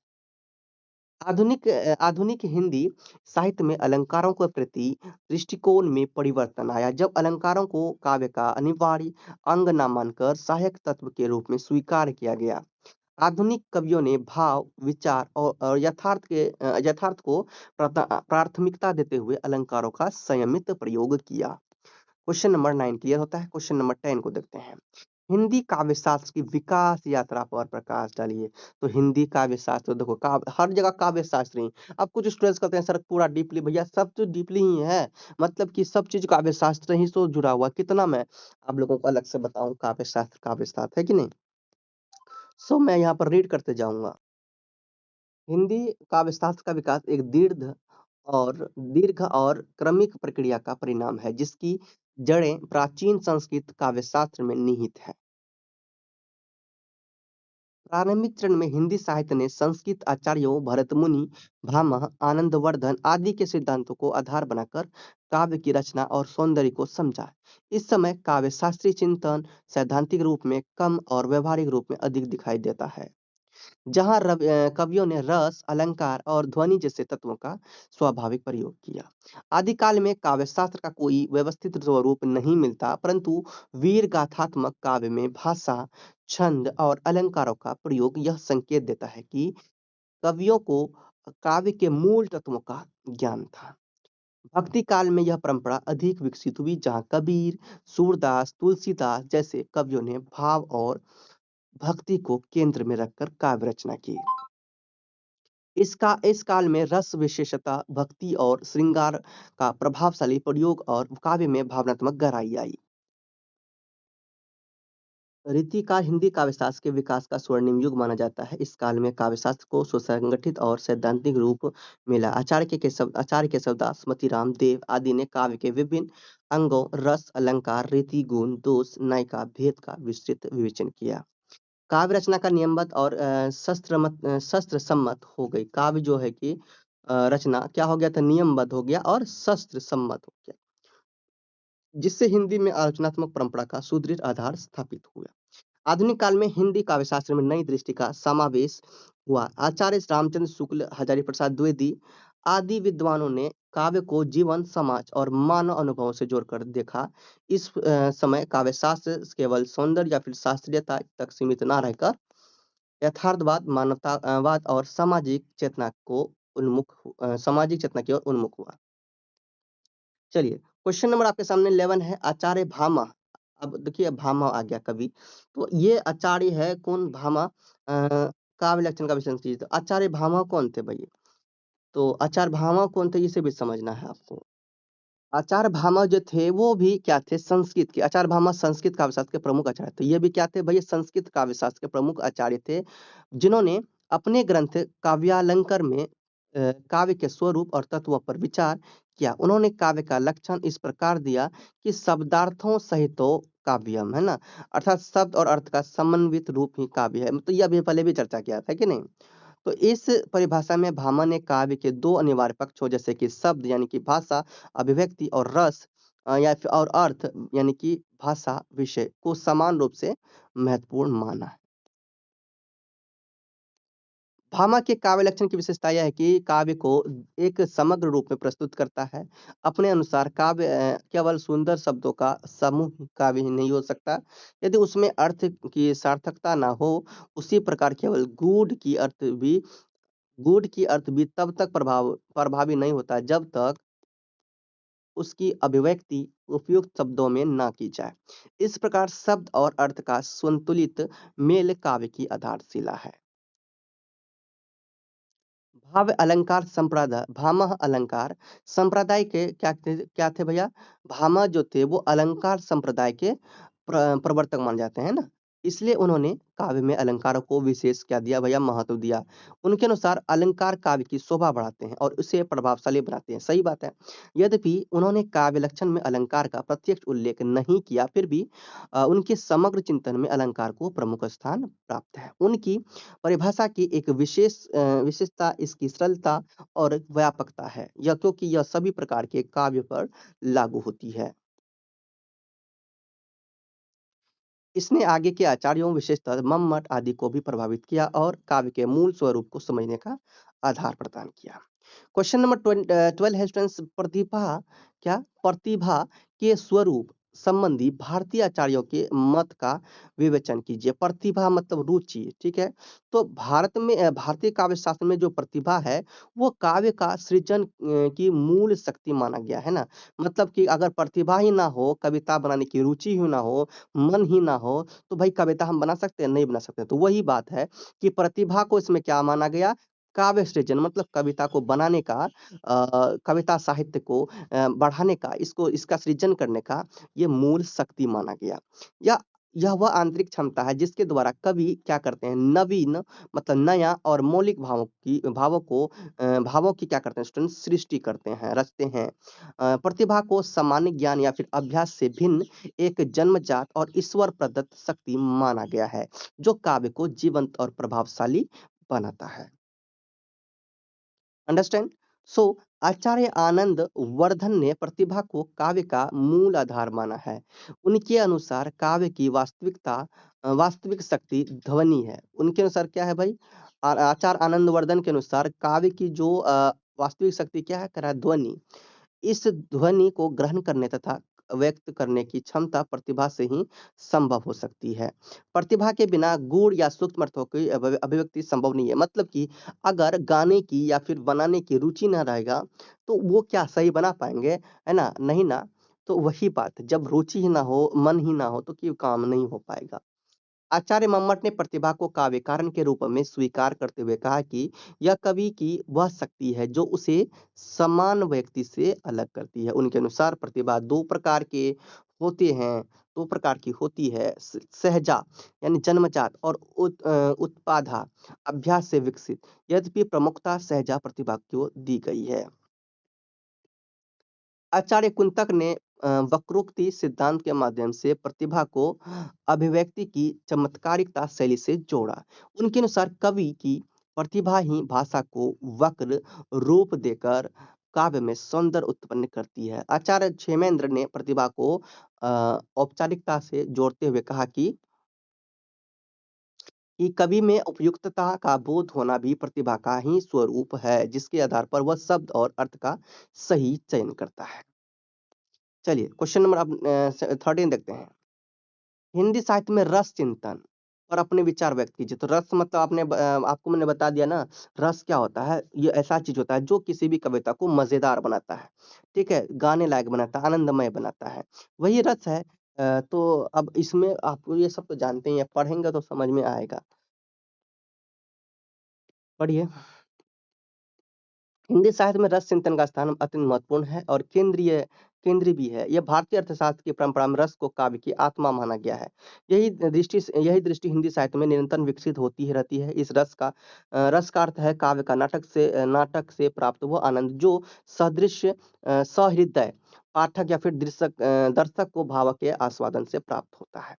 आधुनिक हिंदी साहित्य में अलंकारों के प्रति दृष्टिकोण में परिवर्तन आया, जब अलंकारों को काव्य का अनिवार्य अंग न मानकर सहायक तत्व के रूप में स्वीकार किया गया। आधुनिक कवियों ने भाव, विचार और यथार्थ को प्राथमिकता देते हुए अलंकारों का संयमित प्रयोग किया। क्वेश्चन नंबर 9 क्लियर होता है। क्वेश्चन नंबर 10 को देखते हैं। हिंदी काव्य शास्त्र की विकास यात्रा पर प्रकाश डालिए। तो हिंदी काव्य शास्त्र देखो, काव्य हर जगह काव्य शास्त्र ही। अब कुछ स्टूडेंट्स कहते हैं सर पूरा डीपली, भैया सब तो डीपली ही है। मतलब कि सब चीज काव्य शास्त्र ही से जुड़ा हुआ। कितना मैं आप लोगों को अलग से बताऊं? काव्य शास्त्र है कि नहीं? सो मैं यहाँ पर रीड करते जाऊंगा। हिंदी काव्य शास्त्र का विकास एक दीर्घ और क्रमिक प्रक्रिया का परिणाम है, जिसकी जड़ें प्राचीन संस्कृत काव्य शास्त्र में निहित है। प्रारंभिक चरण में हिंदी साहित्य ने संस्कृत आचार्यों भरतमुनि, भामह, आनंदवर्धन आदि के सिद्धांतों को आधार बनाकर काव्य की रचना और सौंदर्य को समझा। इस समय काव्य शास्त्रीय चिंतन सैद्धांतिक रूप में कम और व्यवहारिक रूप में अधिक दिखाई देता है, जहाँ कवियों ने रस, अलंकार और ध्वनि जैसे तत्वों का स्वाभाविक प्रयोग किया। आदिकाल में काव्य शास्त्र का कोई व्यवस्थित स्वरूप नहीं मिलता, परंतु वीर गाथात्मक काव्य में भाषा, छंद और अलंकारों का प्रयोग यह संकेत देता है कि कवियों को काव्य के मूल तत्वों का ज्ञान था। भक्ति काल में यह परंपरा अधिक विकसित हुई, जहाँ कबीर, सूरदास, तुलसीदास जैसे कवियों ने भाव और भक्ति को केंद्र में रखकर काव्य रचना की। इस काल में रस विशेषता, भक्ति और श्रृंगार का प्रभावशाली प्रयोग और काव्य में भावनात्मक गहराई आई। रीतिकाल हिंदी काव्यशास्त्र के विकास का स्वर्णिम युग माना जाता है। इस काल में काव्यशास्त्र को सुसंगठित और सैद्धांतिक रूप मिला। आचार्य केशवदास, मतीराम, देव आदि ने काव्य के विभिन्न अंगों, रस, अलंकार, रीति, गुण, दोष, नायिका, भेद का विस्तृत विवेचन किया। काव्य रचना का नियमबद्ध और शस्त्र सम्मत हो गई। काव्य जो है कि रचना क्या हो गया था, नियमबद्ध हो गया और शस्त्र सम्मत हो गया, जिससे हिंदी में आलोचनात्मक परंपरा का सुदृढ़ आधार स्थापित हुआ। आधुनिक काल में हिंदी काव्यशास्त्र में नई दृष्टि का समावेश हुआ। आचार्य रामचंद्र शुक्ल, हजारी प्रसाद द्विवेदी आदि विद्वानों ने काव्य को जीवन, समाज और मानव अनुभवों से जोड़कर देखा। इस समय काव्यशास्त्र केवल सौंदर्य या फिर शास्त्रीयता तक सीमित न रहकर यथार्थवाद, मानवतावाद और सामाजिक चेतना की ओर उन्मुख हुआ। चलिए, क्वेश्चन नंबर आपके सामने 11 है, आचार्य भामा। अब देखिए भामा आ गया कवि, तो ये आचार्य है कौन, भामा। काव्य लक्षण का विशेषण कीजिए। तो आचार्य भामा कौन थे भैया? तो आचार्य भामा कौन थे, इसे भी समझना है आपको। आचार्य भामा जो थे वो भी क्या थे, संस्कृत के। आचार्य भामा संस्कृत काव्यशास्त्र के प्रमुख आचार्य थे। ये भी क्या थे भैया, संस्कृत काव्यशास्त्र के प्रमुख आचार्य थे, जिन्होंने अपने ग्रंथ काव्यालंकार में काव्य के स्वरूप और तत्वों पर विचार किया। उन्होंने काव्य का लक्षण इस प्रकार दिया कि शब्दार्थों सहितो काव्यम, है ना, अर्थात शब्द और अर्थ का समन्वित रूप ही काव्य है। तो ये अभी पहले भी चर्चा किया था कि नहीं। तो इस परिभाषा में भामा ने काव्य के दो अनिवार्य पक्षों, जैसे कि शब्द यानी कि भाषा, अभिव्यक्ति, और रस या फिर और अर्थ यानी कि भाषा विषय को समान रूप से महत्वपूर्ण माना है। भामा के काव्य लक्षण की विशेषता यह है कि काव्य को एक समग्र रूप में प्रस्तुत करता है। अपने अनुसार काव्य केवल सुंदर शब्दों का समूह काव्य ही नहीं हो सकता। यदि उसमें अर्थ की सार्थकता ना हो, उसी प्रकार केवल गूढ़ की अर्थ भी तब तक प्रभावी नहीं होता जब तक उसकी अभिव्यक्ति उपयुक्त शब्दों में ना की जाए। इस प्रकार शब्द और अर्थ का संतुलित मेल काव्य की आधारशिला है। भाव अलंकार संप्रदाय, भामह अलंकार संप्रदाय के क्या थे भैया? भामा जो थे वो अलंकार संप्रदाय के प्रवर्तक माने जाते हैं ना, इसलिए उन्होंने काव्य में अलंकारों को विशेष क्या दिया भैया, महत्व दिया। उनके अनुसार अलंकार काव्य की शोभा बढ़ाते हैं और उसे प्रभावशाली बनाते हैं। सही बात है। यद्यपि उन्होंने काव्य लक्षण में अलंकार का प्रत्यक्ष उल्लेख नहीं किया, फिर भी उनके समग्र चिंतन में अलंकार को प्रमुख स्थान प्राप्त है। उनकी परिभाषा की एक विशेषता इसकी सरलता और व्यापकता है, यह क्योंकि यह सभी प्रकार के काव्य पर लागू होती है। इसने आगे के आचार्यों, विशेषतः मम्मट आदि को भी प्रभावित किया और काव्य के मूल स्वरूप को समझने का आधार प्रदान किया। क्वेश्चन नंबर 12 है स्टूडेंट्स, प्रतिभा के स्वरूप संबंधी भारतीय आचार्यों के मत का विवेचन कीजिए। प्रतिभा मतलब रुचि, ठीक है। तो भारतीय काव्य शास्त्र में जो प्रतिभा है वो काव्य का सृजन की मूल शक्ति माना गया है ना। मतलब कि अगर प्रतिभा ही ना हो, कविता बनाने की रुचि ही ना हो, मन ही ना हो, तो भाई कविता हम बना सकते हैं, नहीं बना सकते। तो वही बात है कि प्रतिभा को इसमें क्या माना गया, काव्य सृजन मतलब कविता को बनाने का, कविता साहित्य को बढ़ाने का, इसको इसका सृजन करने का ये मूल शक्ति माना गया। या यह वह आंतरिक क्षमता है जिसके द्वारा कवि क्या करते हैं, नवीन मतलब नया और मौलिक भावों की क्या करते हैं स्टूडेंट, सृष्टि करते हैं, रचते हैं। प्रतिभा को सामान्य ज्ञान या फिर अभ्यास से भिन्न एक जन्मजात और ईश्वर प्रदत्त शक्ति माना गया है, जो काव्य को जीवंत और प्रभावशाली बनाता है। अंडरस्टैंड। सो आचार्य आनंद वर्धन ने प्रतिभा को काव्य का मूल आधार माना है। उनके अनुसार काव्य की वास्तविक शक्ति ध्वनि है। उनके अनुसार क्या है भाई, आचार्य आनंद वर्धन के अनुसार काव्य की जो वास्तविक शक्ति क्या है, कह रहा है ध्वनि। इस ध्वनि को ग्रहण करने तथा व्यक्त करने की क्षमता प्रतिभा से ही संभव हो सकती है। प्रतिभा के बिना गूढ़ या सूक्ष्म अर्थों की अभिव्यक्ति संभव नहीं है। मतलब कि अगर गाने की या फिर बनाने की रुचि ना रहेगा तो वो क्या सही बना पाएंगे, है ना, नहीं ना। तो वही बात, जब रुचि ही ना हो, मन ही ना हो, तो क्यों काम नहीं हो पाएगा। आचार्य मम्मट ने प्रतिभा को काव्य कारण के रूप में स्वीकार करते हुए कहा कि यह कवि की वह शक्ति है जो उसे समान व्यक्ति से अलग करती है। उनके अनुसार प्रतिभा दो प्रकार के होते हैं, दो प्रकार की होती है, सहजा यानी जन्मजात और उत्पाधा अभ्यास से विकसित। यद्यपि प्रमुखता सहजा प्रतिभा को दी गई है। आचार्य कुंतक ने वक्रोक्ति सिद्धांत के माध्यम से प्रतिभा को अभिव्यक्ति की चमत्कारिकता शैली से जोड़ा। उनके अनुसार कवि की प्रतिभा ही भाषा को वक्र रूप देकर काव्य में सौंदर्य उत्पन्न करती है। आचार्य क्षेमेंद्र ने प्रतिभा को औपचारिकता से जोड़ते हुए कहा कि कवि में उपयुक्तता का बोध होना भी प्रतिभा का ही स्वरूप है, जिसके आधार पर वह शब्द और अर्थ का सही चयन करता है। चलिए क्वेश्चन नंबर अब 13 देखते हैं। हिंदी साहित्य में रस चिंतन और अपने विचार व्यक्त कीजिए। तो रस मतलब आपको मैंने बता दिया ना, रस क्या होता है? ये ऐसा चीज होता है जो किसी भी कविता को मजेदार बनाता है, ठीक है, गाने लायक बनाता है, आनंदमय बनाता है, वही रस है। तो अब इसमें आपको ये सब तो जानते ही हैं, पढ़ेंगे तो समझ में आएगा। पढ़िए। हिंदी साहित्य में रस चिंतन का स्थान अत्यंत महत्वपूर्ण है और केंद्रीय भी है। यह भारतीय अर्थशास्त्र की परंपरा में रस को काव्य की आत्मा माना गया है। यही दृष्टि हिंदी साहित्य में निरंतर विकसित होती ही रहती है। इस रस का अर्थ है काव्य का नाटक से प्राप्त वो आनंद जो सदृश्य सहृदय पाठक या फिर दर्शक को भाव के आस्वादन से प्राप्त होता है।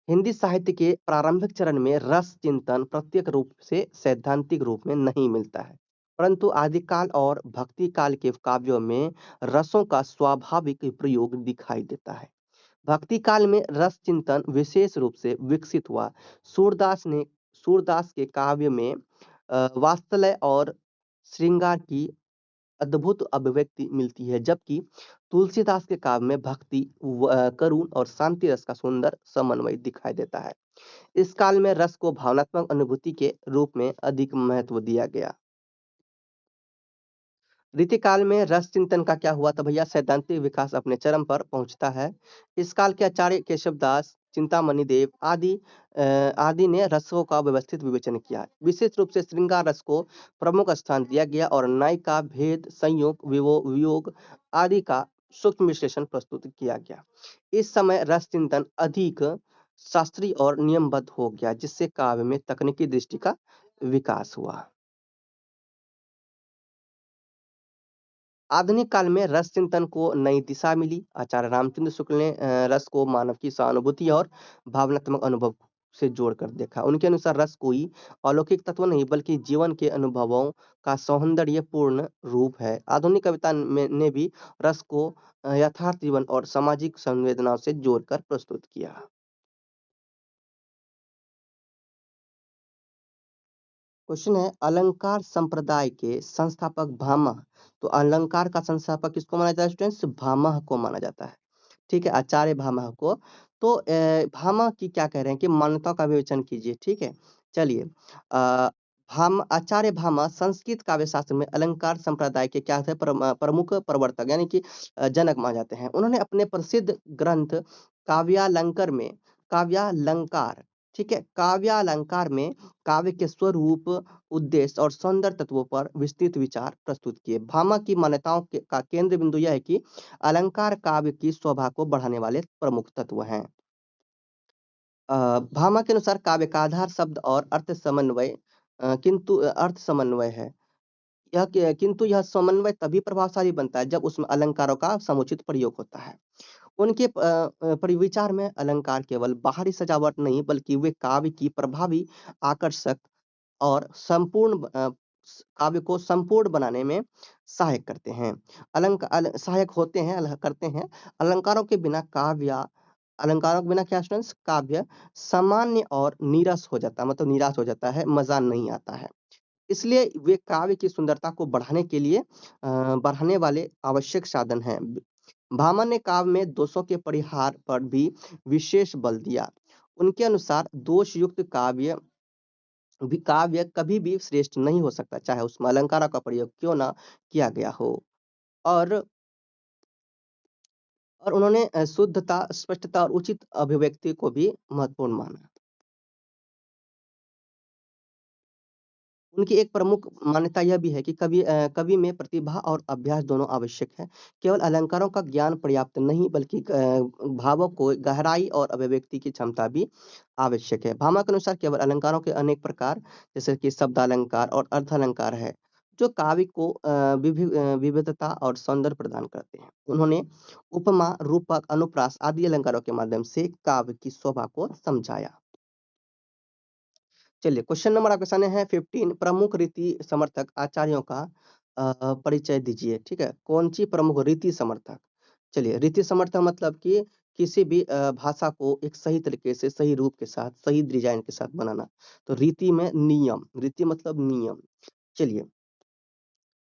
हिंदी साहित्य के प्रारंभिक चरण में रस चिंतन प्रत्यक्ष रूप से सैद्धांतिक रूप में नहीं मिलता है, परंतु आदिकाल और भक्ति काल के काव्यों में रसों का स्वाभाविक प्रयोग दिखाई देता है। भक्ति काल में रस चिंतन विशेष रूप से विकसित हुआ। सूरदास के काव्य में वात्सल्य और श्रृंगार की अद्भुत अभिव्यक्ति मिलती है, जबकि तुलसीदास के काव्य में भक्ति करुण और शांति रस का सुंदर समन्वय दिखाई देता है। इस काल में रस को भावनात्मक अनुभूति के रूप में अधिक महत्व दिया गया। रीतिकाल में रस चिंतन का क्या हुआ? तो भैया सैद्धांतिक विकास अपने चरम पर पहुंचता है। इस काल के आचार्य केशवदास, चिंतामणि देव आदि ने रसों का व्यवस्थित विवेचन किया। विशेष रूप से श्रृंगार रस को प्रमुख स्थान दिया गया और नायिका भेद, संयोग, वियोग आदि का सूक्ष्म विश्लेषण प्रस्तुत किया गया। इस समय रस चिंतन अधिक शास्त्रीय और नियमबद्ध हो गया, जिससे काव्य में तकनीकी दृष्टि का विकास हुआ। आधुनिक काल में रस चिंतन को नई दिशा मिली। आचार्य रामचंद्र शुक्ल ने रस को मानव की सहानुभूति और भावनात्मक अनुभव से जोड़कर देखा। उनके अनुसार रस कोई अलौकिक तत्व नहीं बल्कि जीवन के अनुभवों का सौंदर्यपूर्ण रूप है। आधुनिक कविता में ने भी रस को यथार्थ जीवन और सामाजिक संवेदनाओं से जोड़कर प्रस्तुत किया। क्वेश्चन है अलंकार संप्रदाय के संस्थापक भामह। तो अलंकार का संस्थापक किसको माना जाता है स्टूडेंट्स? भामह को माना जाता है। ठीक है, आचार्य भामह को। तो भामह की क्या कह रहे हैं कि मान्यताओं का विवेचन कीजिए। ठीक है, चलिए। अ, भाम आचार्य भामह संस्कृत काव्य शास्त्र में अलंकार संप्रदाय के क्या थे? प्रमुख प्रवर्तक यानी कि जनक माने जाते हैं। उन्होंने अपने प्रसिद्ध ग्रंथ काव्यालंकार में काव्यालंकार ठीक है, काव्यालंकार में काव्य के स्वरूप, उद्देश्य और सौंदर्य तत्वों पर विस्तृत विचार प्रस्तुत किए। भामा की मान्यताओं का केंद्र बिंदु यह है कि अलंकार काव्य की शोभा को बढ़ाने वाले प्रमुख तत्व हैं। भामा के अनुसार काव्य का आधार शब्द और अर्थ समन्वय है। किंतु यह समन्वय तभी प्रभावशाली बनता है जब उसमें अलंकारों का समुचित प्रयोग होता है। उनके परिविचार में अलंकार केवल बाहरी सजावट नहीं बल्कि वे काव्य की प्रभावी, आकर्षक और काव्य को संपूर्ण बनाने में सहायक करते हैं। सहायक होते हैं, करते हैं। अलंकारों के बिना अलंकारों के बिना क्या स्टूडेंट्स? काव्य सामान्य और नीरस हो जाता है, मतलब निराश हो जाता है, मजा नहीं आता है। इसलिए वे काव्य की सुंदरता को बढ़ाने वाले आवश्यक साधन हैं। भामह ने काव्य में दोषों के परिहार पर भी विशेष बल दिया। उनके अनुसार दोष युक्त काव्य कभी भी श्रेष्ठ नहीं हो सकता, चाहे उसमें अलंकारों का प्रयोग क्यों ना किया गया हो। और उन्होंने शुद्धता, स्पष्टता और उचित अभिव्यक्ति को भी महत्वपूर्ण माना। उनकी एक प्रमुख मान्यता यह भी है कि कवि में प्रतिभा और अभ्यास दोनों आवश्यक है। केवल अलंकारों का ज्ञान पर्याप्त नहीं बल्कि भावों को गहराई और अभिव्यक्ति की क्षमता भी आवश्यक है। भामा के अनुसार केवल अलंकारों के अनेक प्रकार जैसे कि शब्दालंकार और अर्थालंकार है जो काव्य को विविधता और सौंदर्य प्रदान करते हैं। उन्होंने उपमा, रूपक, अनुप्रास आदि अलंकारों के माध्यम से काव्य की शोभा को समझाया। चलिए क्वेश्चन नंबर आपके सामने है 15 प्रमुख रीति समर्थक आचार्यों का परिचय दीजिए। ठीक है, कौन सी प्रमुख रीति समर्थक? चलिए रीति समर्थक मतलब कि किसी भी भाषा को एक सही तरीके से सही रूप के साथ सही डिजाइन के साथ बनाना। तो रीति में नियम, रीति मतलब नियम। चलिए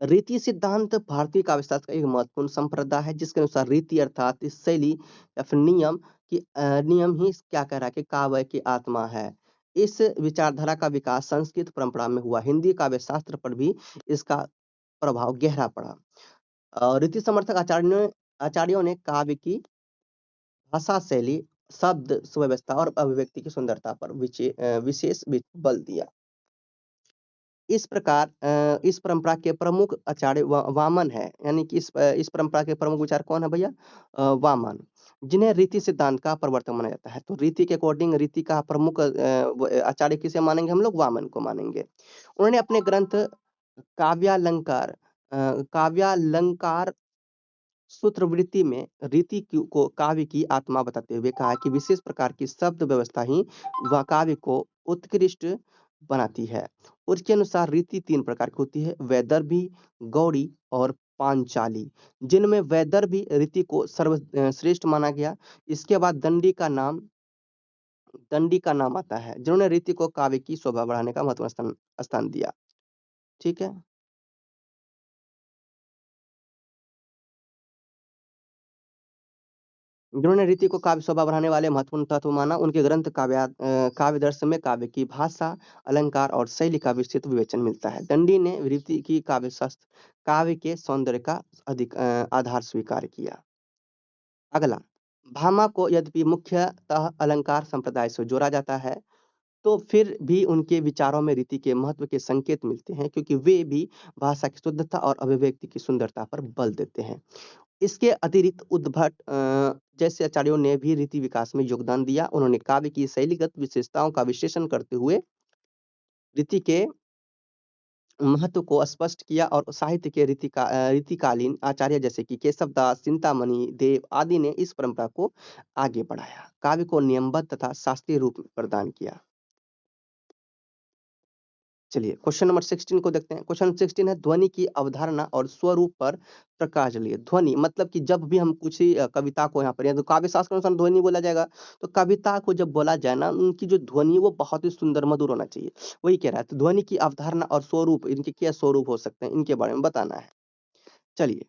रीति सिद्धांत भारतीय काव्यशास्त्र का एक महत्वपूर्ण संप्रदाय है जिसके अनुसार रीति अर्थात इस शैली या फिर नियम की नियम ही क्या कह रहा है कि काव्य की आत्मा है। इस विचारधारा का विकास संस्कृत परंपरा में हुआ। हिंदी काव्य शास्त्र पर भी इसका प्रभाव गहरा पड़ा। रीति समर्थक आचार्यों ने काव्य की भाषा शैली, शब्द सुव्यवस्था और अभिव्यक्ति की सुंदरता पर विशेष बल दिया। इस प्रकार इस परंपरा के प्रमुख आचार्य वामन है, यानी कि इस परंपरा के प्रमुख विचार कौन है भैया? वामन, जिन्हें रीति सिद्धांत का प्रवर्तक माना जाता है। तो रीति के अकॉर्डिंग रीति का प्रमुख आचार्य किसे मानेंगे हम लोग? वामन को मानेंगे। उन्होंने अपने ग्रंथ काव्यालंकार काव्यालंकार सूत्रवृत्ति में रीति को काव्य की आत्मा बताते हुए कहा कि विशेष प्रकार की शब्द व्यवस्था ही वह काव्य को उत्कृष्ट बनाती है। उसके अनुसार रीति 3 प्रकार की होती है, वैदर्भी, गौड़ी और पांचाली, जिनमें वैदर्भी रीति को श्रेष्ठ माना गया। इसके बाद दंडी का नाम आता है जिन्होंने रीति को काव्य की शोभा बढ़ाने का महत्वपूर्ण स्थान स्थान दिया। ठीक है। जिन्होंने रीति को काव्य शोभा बढ़ाने वाले महत्वपूर्ण तत्व माना, उनके ग्रंथ काव्य दर्शन में काव्य की भाषा, अलंकार और शैली का विस्तृत विवेचन मिलता है। दंडी ने रीति की काव्य शास्त्र काव्य के सौंदर्य का अधिक आधार स्वीकार किया। अगला, भामा को यद्यपि मुख्यतः अलंकार संप्रदाय से जोड़ा जाता है, तो फिर भी उनके विचारों में रीति के महत्व के संकेत मिलते हैं क्योंकि वे भी भाषा की शुद्धता और अभिव्यक्ति की सुंदरता पर बल देते हैं। इसके अतिरिक्त उद्भट जैसे आचार्यों ने भी रीति विकास में योगदान दिया। उन्होंने काव्य की शैलीगत विशेषताओं का विश्लेषण करते हुए रीति के महत्व को स्पष्ट किया और साहित्य के रीतिकालीन आचार्य जैसे कि केशवदास, चिंतामणि देव आदि ने इस परंपरा को आगे बढ़ाया, काव्य को नियमबद्ध तथा शास्त्रीय रूप प्रदान किया। चलिए क्वेश्चन नंबर 16 को देखते हैं। क्वेश्चन 16 है ध्वनि की अवधारणा और स्वरूप पर प्रकाश डालिए। ध्वनि मतलब कि जब भी हम कुछ कविता को यहाँ पर या तो काव्य शास्त्र के अनुसार ध्वनि बोला जाएगा, तो कविता को जब बोला जाए ना, उनकी जो ध्वनि है वो बहुत ही सुंदर मधुर होना चाहिए। वही कह रहा है, तो ध्वनि की अवधारणा और स्वरूप, इनके क्या स्वरूप हो सकते हैं, इनके बारे में बताना है। चलिए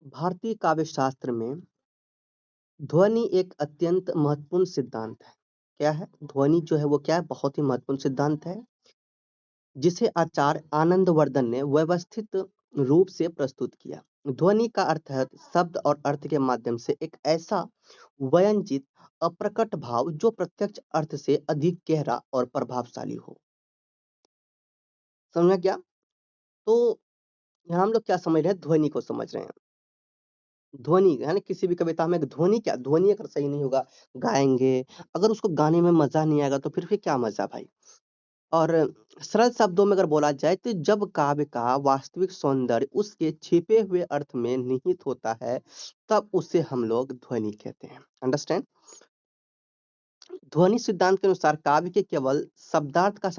भारतीय काव्य शास्त्र में ध्वनि एक अत्यंत महत्वपूर्ण सिद्धांत है। क्या है? ध्वनि जो है वो क्या है? बहुत ही महत्वपूर्ण सिद्धांत है जिसे आचार्य आनंदवर्धन ने व्यवस्थित रूप से प्रस्तुत किया। ध्वनि का अर्थ है शब्द और अर्थ के माध्यम से एक ऐसा व्यंजित अप्रकट भाव जो प्रत्यक्ष अर्थ से अधिक गहरा और प्रभावशाली हो। समझ में क्या? तो यहाँ हम लोग क्या समझ रहे हैं? ध्वनि को समझ रहे हैं। ध्वनि है ना, किसी भी कविता में ध्वनि क्या, ध्वनि अगर सही नहीं होगा गाएंगे, अगर उसको गाने में मजा नहीं आएगा तो फिर क्या मजा भाई। और सरल शब्दों में अगर बोला जाए तो जब काव्य का वास्तविक सौंदर्य उसके छिपे हुए अर्थ में निहित होता है, तब उसे हम लोग ध्वनि कहते हैं। अंडरस्टैंड? ध्वनि सिद्धांत के अनुसार काव्य केवल शब्दार्थ का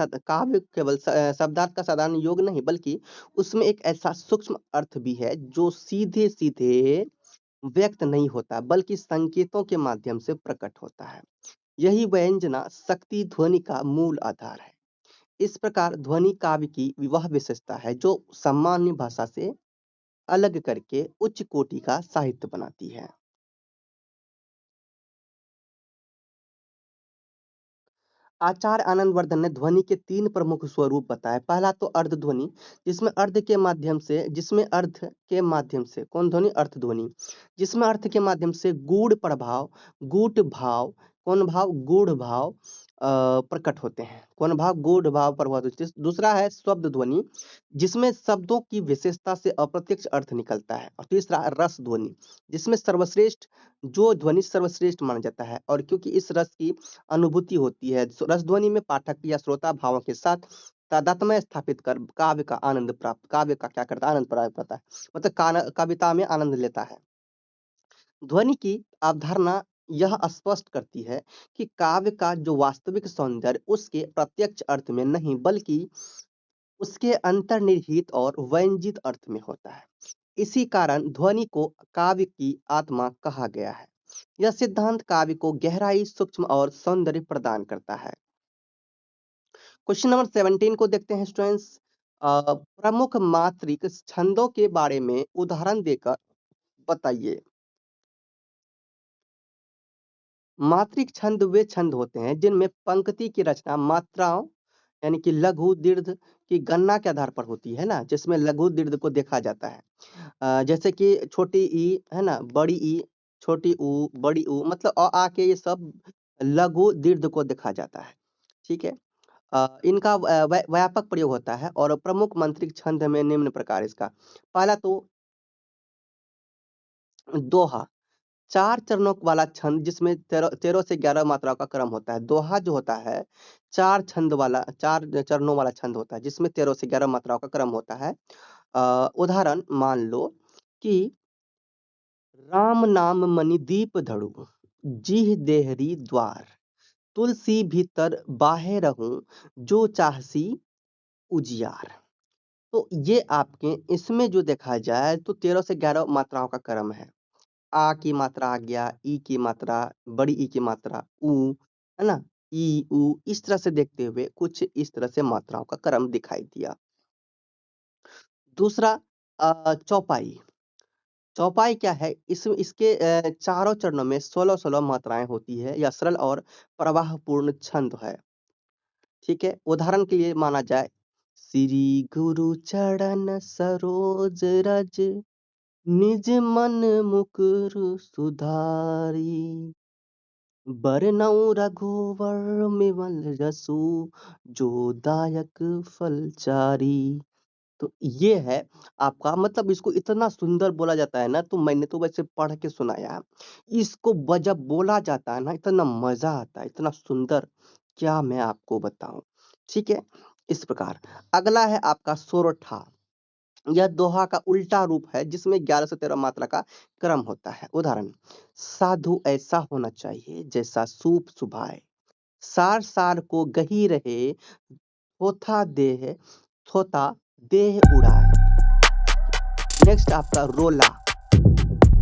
साधारण योग नहीं बल्कि उसमें एक ऐसा सूक्ष्म अर्थ भी है जो सीधे सीधे व्यक्त नहीं होता बल्कि संकेतों के माध्यम से प्रकट होता है। यही व्यंजना शक्ति ध्वनि का मूल आधार है। इस प्रकार ध्वनि काव्य की वह विशेषता है जो सामान्य भाषा से अलग करके उच्च कोटि का साहित्य बनाती है। आचार्य आनंदवर्धन ने ध्वनि के 3 प्रमुख स्वरूप बताए। पहला तो अर्ध ध्वनि, जिसमें अर्थ के माध्यम से कौन ध्वनि? अर्थ ध्वनि, जिसमें अर्थ के माध्यम से गूढ़ प्रभाव, गूढ़ भाव, कौन भाव? गूढ़ भाव प्रकट होते हैं। कौन भाव? गूढ़ भाव प्रभाव दृष्टि। दूसरा है शब्द ध्वनि, जिसमें शब्दों की विशेषता से अप्रत्यक्ष अर्थ निकलता है। और तीसरा है रस ध्वनि, जिसमें सर्वश्रेष्ठ जो ध्वनि सर्वश्रेष्ठ माना जाता है, और क्योंकि इस रस की अनुभूति होती है। रस ध्वनि में पाठक या श्रोता भावों के साथ तादात्म्य स्थापित कर काव्य का आनंद प्राप्त, काव्य का क्या करता है? आनंद प्राप्त करता है, मतलब कविता में आनंद लेता है। ध्वनि की अवधारणा यह स्पष्ट करती है कि काव्य का जो वास्तविक सौंदर्य उसके प्रत्यक्ष अर्थ में नहीं, बल्कि उसके अंतर्निहित और व्यंजित अर्थ में होता है। इसी कारण ध्वनि को काव्य की आत्मा कहा गया है। यह सिद्धांत काव्य को गहराई, सूक्ष्म और सौंदर्य प्रदान करता है। क्वेश्चन नंबर 17 को देखते हैं स्टूडेंट्स। प्रमुख मात्रिक छंदों के बारे में उदाहरण देकर बताइए। मात्रिक छंद वे छंद होते हैं जिनमें पंक्ति की रचना मात्राओं यानी कि लघु दीर्घ की गणना के आधार पर होती है ना, जिसमें लघु दीर्घ को देखा जाता है। जैसे कि छोटी ई है ना, बड़ी ई, छोटी ऊ, बड़ी ऊ, मतलब अ आ के ये सब लघु दीर्घ को देखा जाता है। ठीक है। इनका व्यापक प्रयोग होता है। और प्रमुख मात्रिक छंद में निम्न प्रकार इसका। पहला तो दोहा, 4 चरणों वाला छंद जिसमें 13 से 11 मात्राओं का क्रम होता है। दोहा जो होता है 4 चरणों वाला छंद होता है, जिसमें 13 से 11 मात्राओं का क्रम होता है। उदाहरण मान लो कि राम नाम मणि दीप धरु, जीह देहरी द्वार, तुलसी भीतर बाहे रहूं, जो चाहसी उजियार। तो ये आपके इसमें जो देखा जाए तो 13 से 11 मात्राओं का क्रम है। आ की मात्रा आ गया, ई की मात्रा, बड़ी ई की मात्रा, ऊ, है ना, ई, ऊ, इस तरह से देखते हुए कुछ इस तरह से मात्राओं का क्रम दिखाई दिया। दूसरा चौपाई। चौपाई क्या है? इसके चारों चरणों में 16-16 मात्राएं होती है। यह सरल और प्रवाहपूर्ण छंद है। ठीक है। उदाहरण के लिए माना जाए, श्री गुरु चरण सरोज रज, निज मन मुकुर सुधारी, बरनउँ रघुवर विमल जसु, जो दायक फलचारी। तो ये है आपका, मतलब इसको इतना सुंदर बोला जाता है ना, तो मैंने तो वैसे पढ़ के सुनाया। इसको जब बोला जाता है ना, इतना मजा आता है, इतना सुंदर, क्या मैं आपको बताऊं। ठीक है। इस प्रकार अगला है आपका सोरठा। यह दोहा का उल्टा रूप है, जिसमें 11 से 13 मात्रा का क्रम होता है। उदाहरण, साधु ऐसा होना चाहिए जैसा सूप सुभाए, सार सार को गही रहे, थोथा देह थोता देह उड़ाए। नेक्स्ट आपका रोला,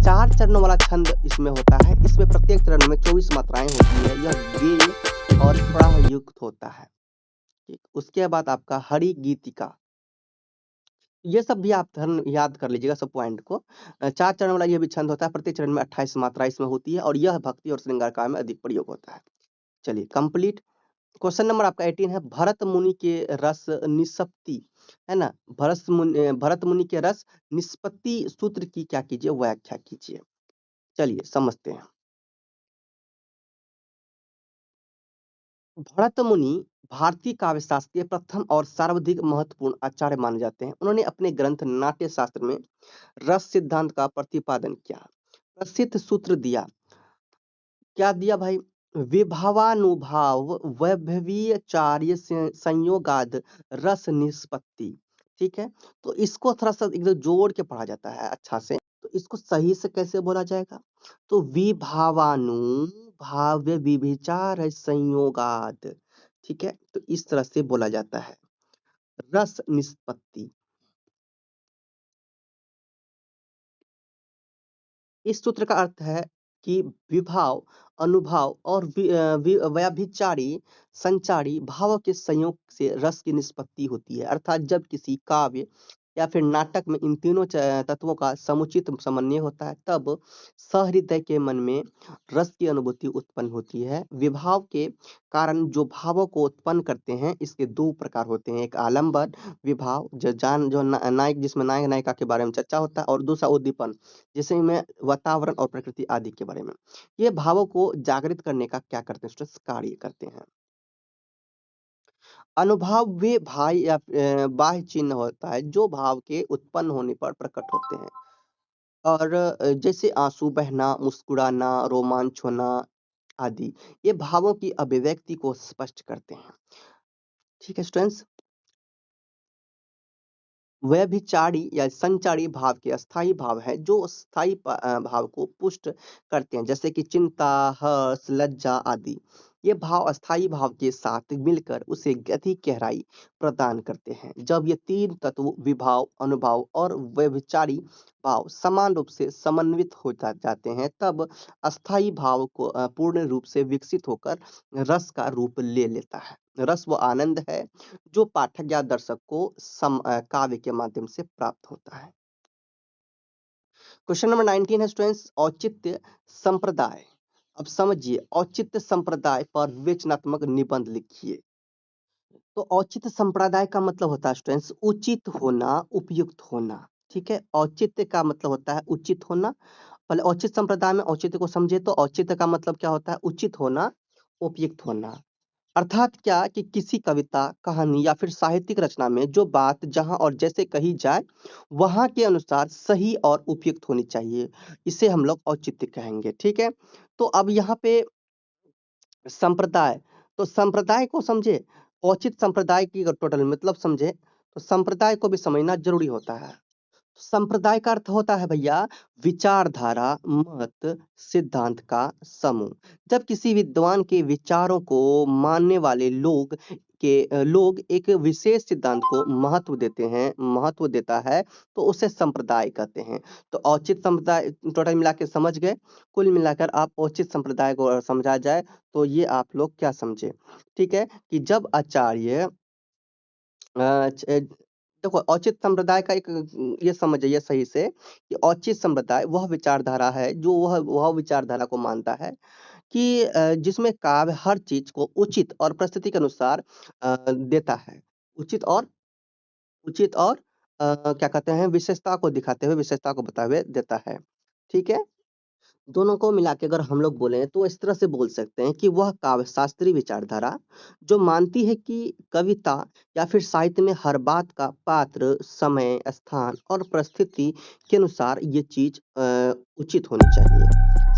4 चरणों वाला छंद इसमें होता है। इसमें प्रत्येक चरण में 24 मात्राएं होती है। यह गे और प्राह युक्त होता है। ठीक। उसके बाद आपका हरि गीतिका। ये सब भी आप धर्म याद कर लीजिएगा सब पॉइंट को। 4 चरण वाला ये भी छंद होता है। प्रत्येक चरण में 28 मात्रा इसमें होती है, और यह भक्ति और श्रृंगार काव्य में अधिक प्रयोग होता है। चलिए कंप्लीट। क्वेश्चन नंबर आपका 18 है, भरत मुनि के रस निष्पत्ति, है ना, भरत मुनि के रस निष्पत्ति सूत्र की क्या कीजिए? व्याख्या कीजिए। चलिए समझते हैं। भरत मुनि भारतीय काव्य शास्त्र के प्रथम और सर्वाधिक महत्वपूर्ण आचार्य माने जाते हैं। उन्होंने अपने ग्रंथ नाट्य शास्त्र में रस सिद्धांत का प्रतिपादन किया। प्रसिद्ध सूत्र दिया, क्या दिया भाई? विभवानुभाव वैभवीय चार्य संयोगाद रस निष्पत्ति। ठीक है। तो इसको थोड़ा सा एकदम जोड़ के पढ़ा जाता है अच्छा से। तो इसको सही से कैसे बोला जाएगा? तो विभावानुभाव विभिचार संयोगाद। ठीक है। तो इस तरह से बोला जाता है रस निष्पत्ति। इस सूत्र का अर्थ है कि विभाव, अनुभाव और व्याभिचारी संचारी भावों के संयोग से रस की निष्पत्ति होती है। अर्थात जब किसी काव्य या फिर नाटक में इन तीनों तत्वों का समुचित समन्वय होता है, तब सहृदय के मन में रस की अनुभूति उत्पन्न होती है। विभाव के कारण जो भावों को उत्पन्न करते हैं, इसके दो प्रकार होते हैं। एक आलंबन विभाव, जो नायक, जिसमें नायक नायिका के बारे में चर्चा होता है, और दूसरा उद्दीपन, जैसे में वातावरण और प्रकृति आदि के बारे में। ये भावों को जागृत करने का क्या करते हैं? स्ट्रेस कार्य करते हैं। अनुभाव वे भाई या बाह्य चिन्ह होता है जो भाव के उत्पन्न होने पर प्रकट होते हैं। और जैसे आंसू बहना, मुस्कुराना, रोमांच होना आदि, ये भावों की अभिव्यक्ति को स्पष्ट करते हैं। ठीक है स्टूडेंट्स। व्यभिचारी या संचारी भाव के अस्थाई भाव है जो स्थायी भाव को पुष्ट करते हैं, जैसे कि चिंता, हर्ष, लज्जा आदि। ये भाव अस्थाई भाव के साथ मिलकर उसे अधिक गहराई प्रदान करते हैं। जब ये तीन तत्व विभाव, अनुभाव और व्यभिचारी भाव समान रूप से समन्वित हो जाते हैं, तब अस्थाई भाव को पूर्ण रूप से विकसित होकर रस का रूप ले लेता है। रस वो आनंद है जो पाठक या दर्शक को काव्य के माध्यम से प्राप्त होता है। क्वेश्चन नंबर 19 है स्टूडेंट्स, औचित्य संप्रदाय। अब समझिए, औचित्य संप्रदाय पर विवेचनात्मक निबंध लिखिए। तो औचित्य संप्रदाय का मतलब होता है स्टूडेंट्स उचित होना, उपयुक्त होना। ठीक है, औचित्य का मतलब होता है उचित होना। पहले औचित्य संप्रदाय में औचित्य को समझे तो औचित्य का मतलब क्या होता है? उचित होना, उपयुक्त होना। अर्थात क्या कि किसी कविता, कहानी या फिर साहित्यिक रचना में जो बात जहां और जैसे कही जाए वहां के अनुसार सही और उपयुक्त होनी चाहिए, इसे हम लोग औचित्य कहेंगे। ठीक है, तो अब यहाँ पे संप्रदाय, तो संप्रदाय को समझे, औचित्य संप्रदाय की अगर टोटल मतलब समझे तो संप्रदाय को भी समझना जरूरी होता है। संप्रदाय का अर्थ होता है भैया विचारधारा, मत, सिद्धांत का समूह। जब किसी विद्वान के विचारों को मानने वाले लोग एक विशेष सिद्धांत को महत्व देता है, तो उसे संप्रदाय कहते हैं। तो औचित्य संप्रदाय टोटल मिला के समझ गए। कुल मिलाकर आप औचित्य संप्रदाय को अगर समझा जाए तो ये आप लोग क्या समझे? ठीक है, कि जब आचार्य देखो औचित्य संप्रदाय का एक ये समझिए सही से कि औचित्य संप्रदाय वह विचारधारा है जो वह विचारधारा को मानता है कि जिसमें काव्य हर चीज को उचित और परिस्थिति के अनुसार देता है। उचित और क्या कहते हैं, विशेषता को दिखाते हुए, विशेषता को बताते हुए देता है। ठीक है, दोनों को मिला के अगर हम लोग बोले तो इस तरह से बोल सकते हैं कि वह काव्य शास्त्रीय विचारधारा जो मानती है कि कविता या फिर साहित्य में हर बात का पात्र, समय, स्थान और परिस्थिति के अनुसार ये चीज उचित होनी चाहिए।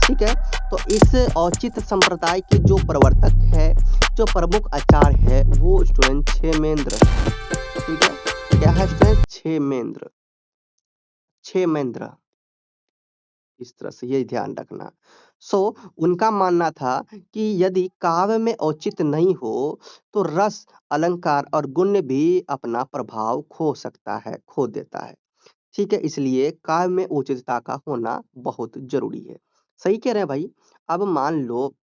ठीक है, तो इस औचित्य संप्रदाय के जो प्रवर्तक है, जो प्रमुख आचार्य है, वो स्टूडेंट क्षेमेंद्र। ठीक है, क्या है स्टूडेंट? क्षेमेंद्र। इस तरह से ये ध्यान रखना। सो उनका मानना था कि यदि काव्य में औचित्य नहीं हो तो रस, अलंकार और गुण भी अपना प्रभाव खो देता है। ठीक है, इसलिए काव्य में औचित्यता का होना बहुत जरूरी है। सही कह रहे हैं भाई। अब मान लो,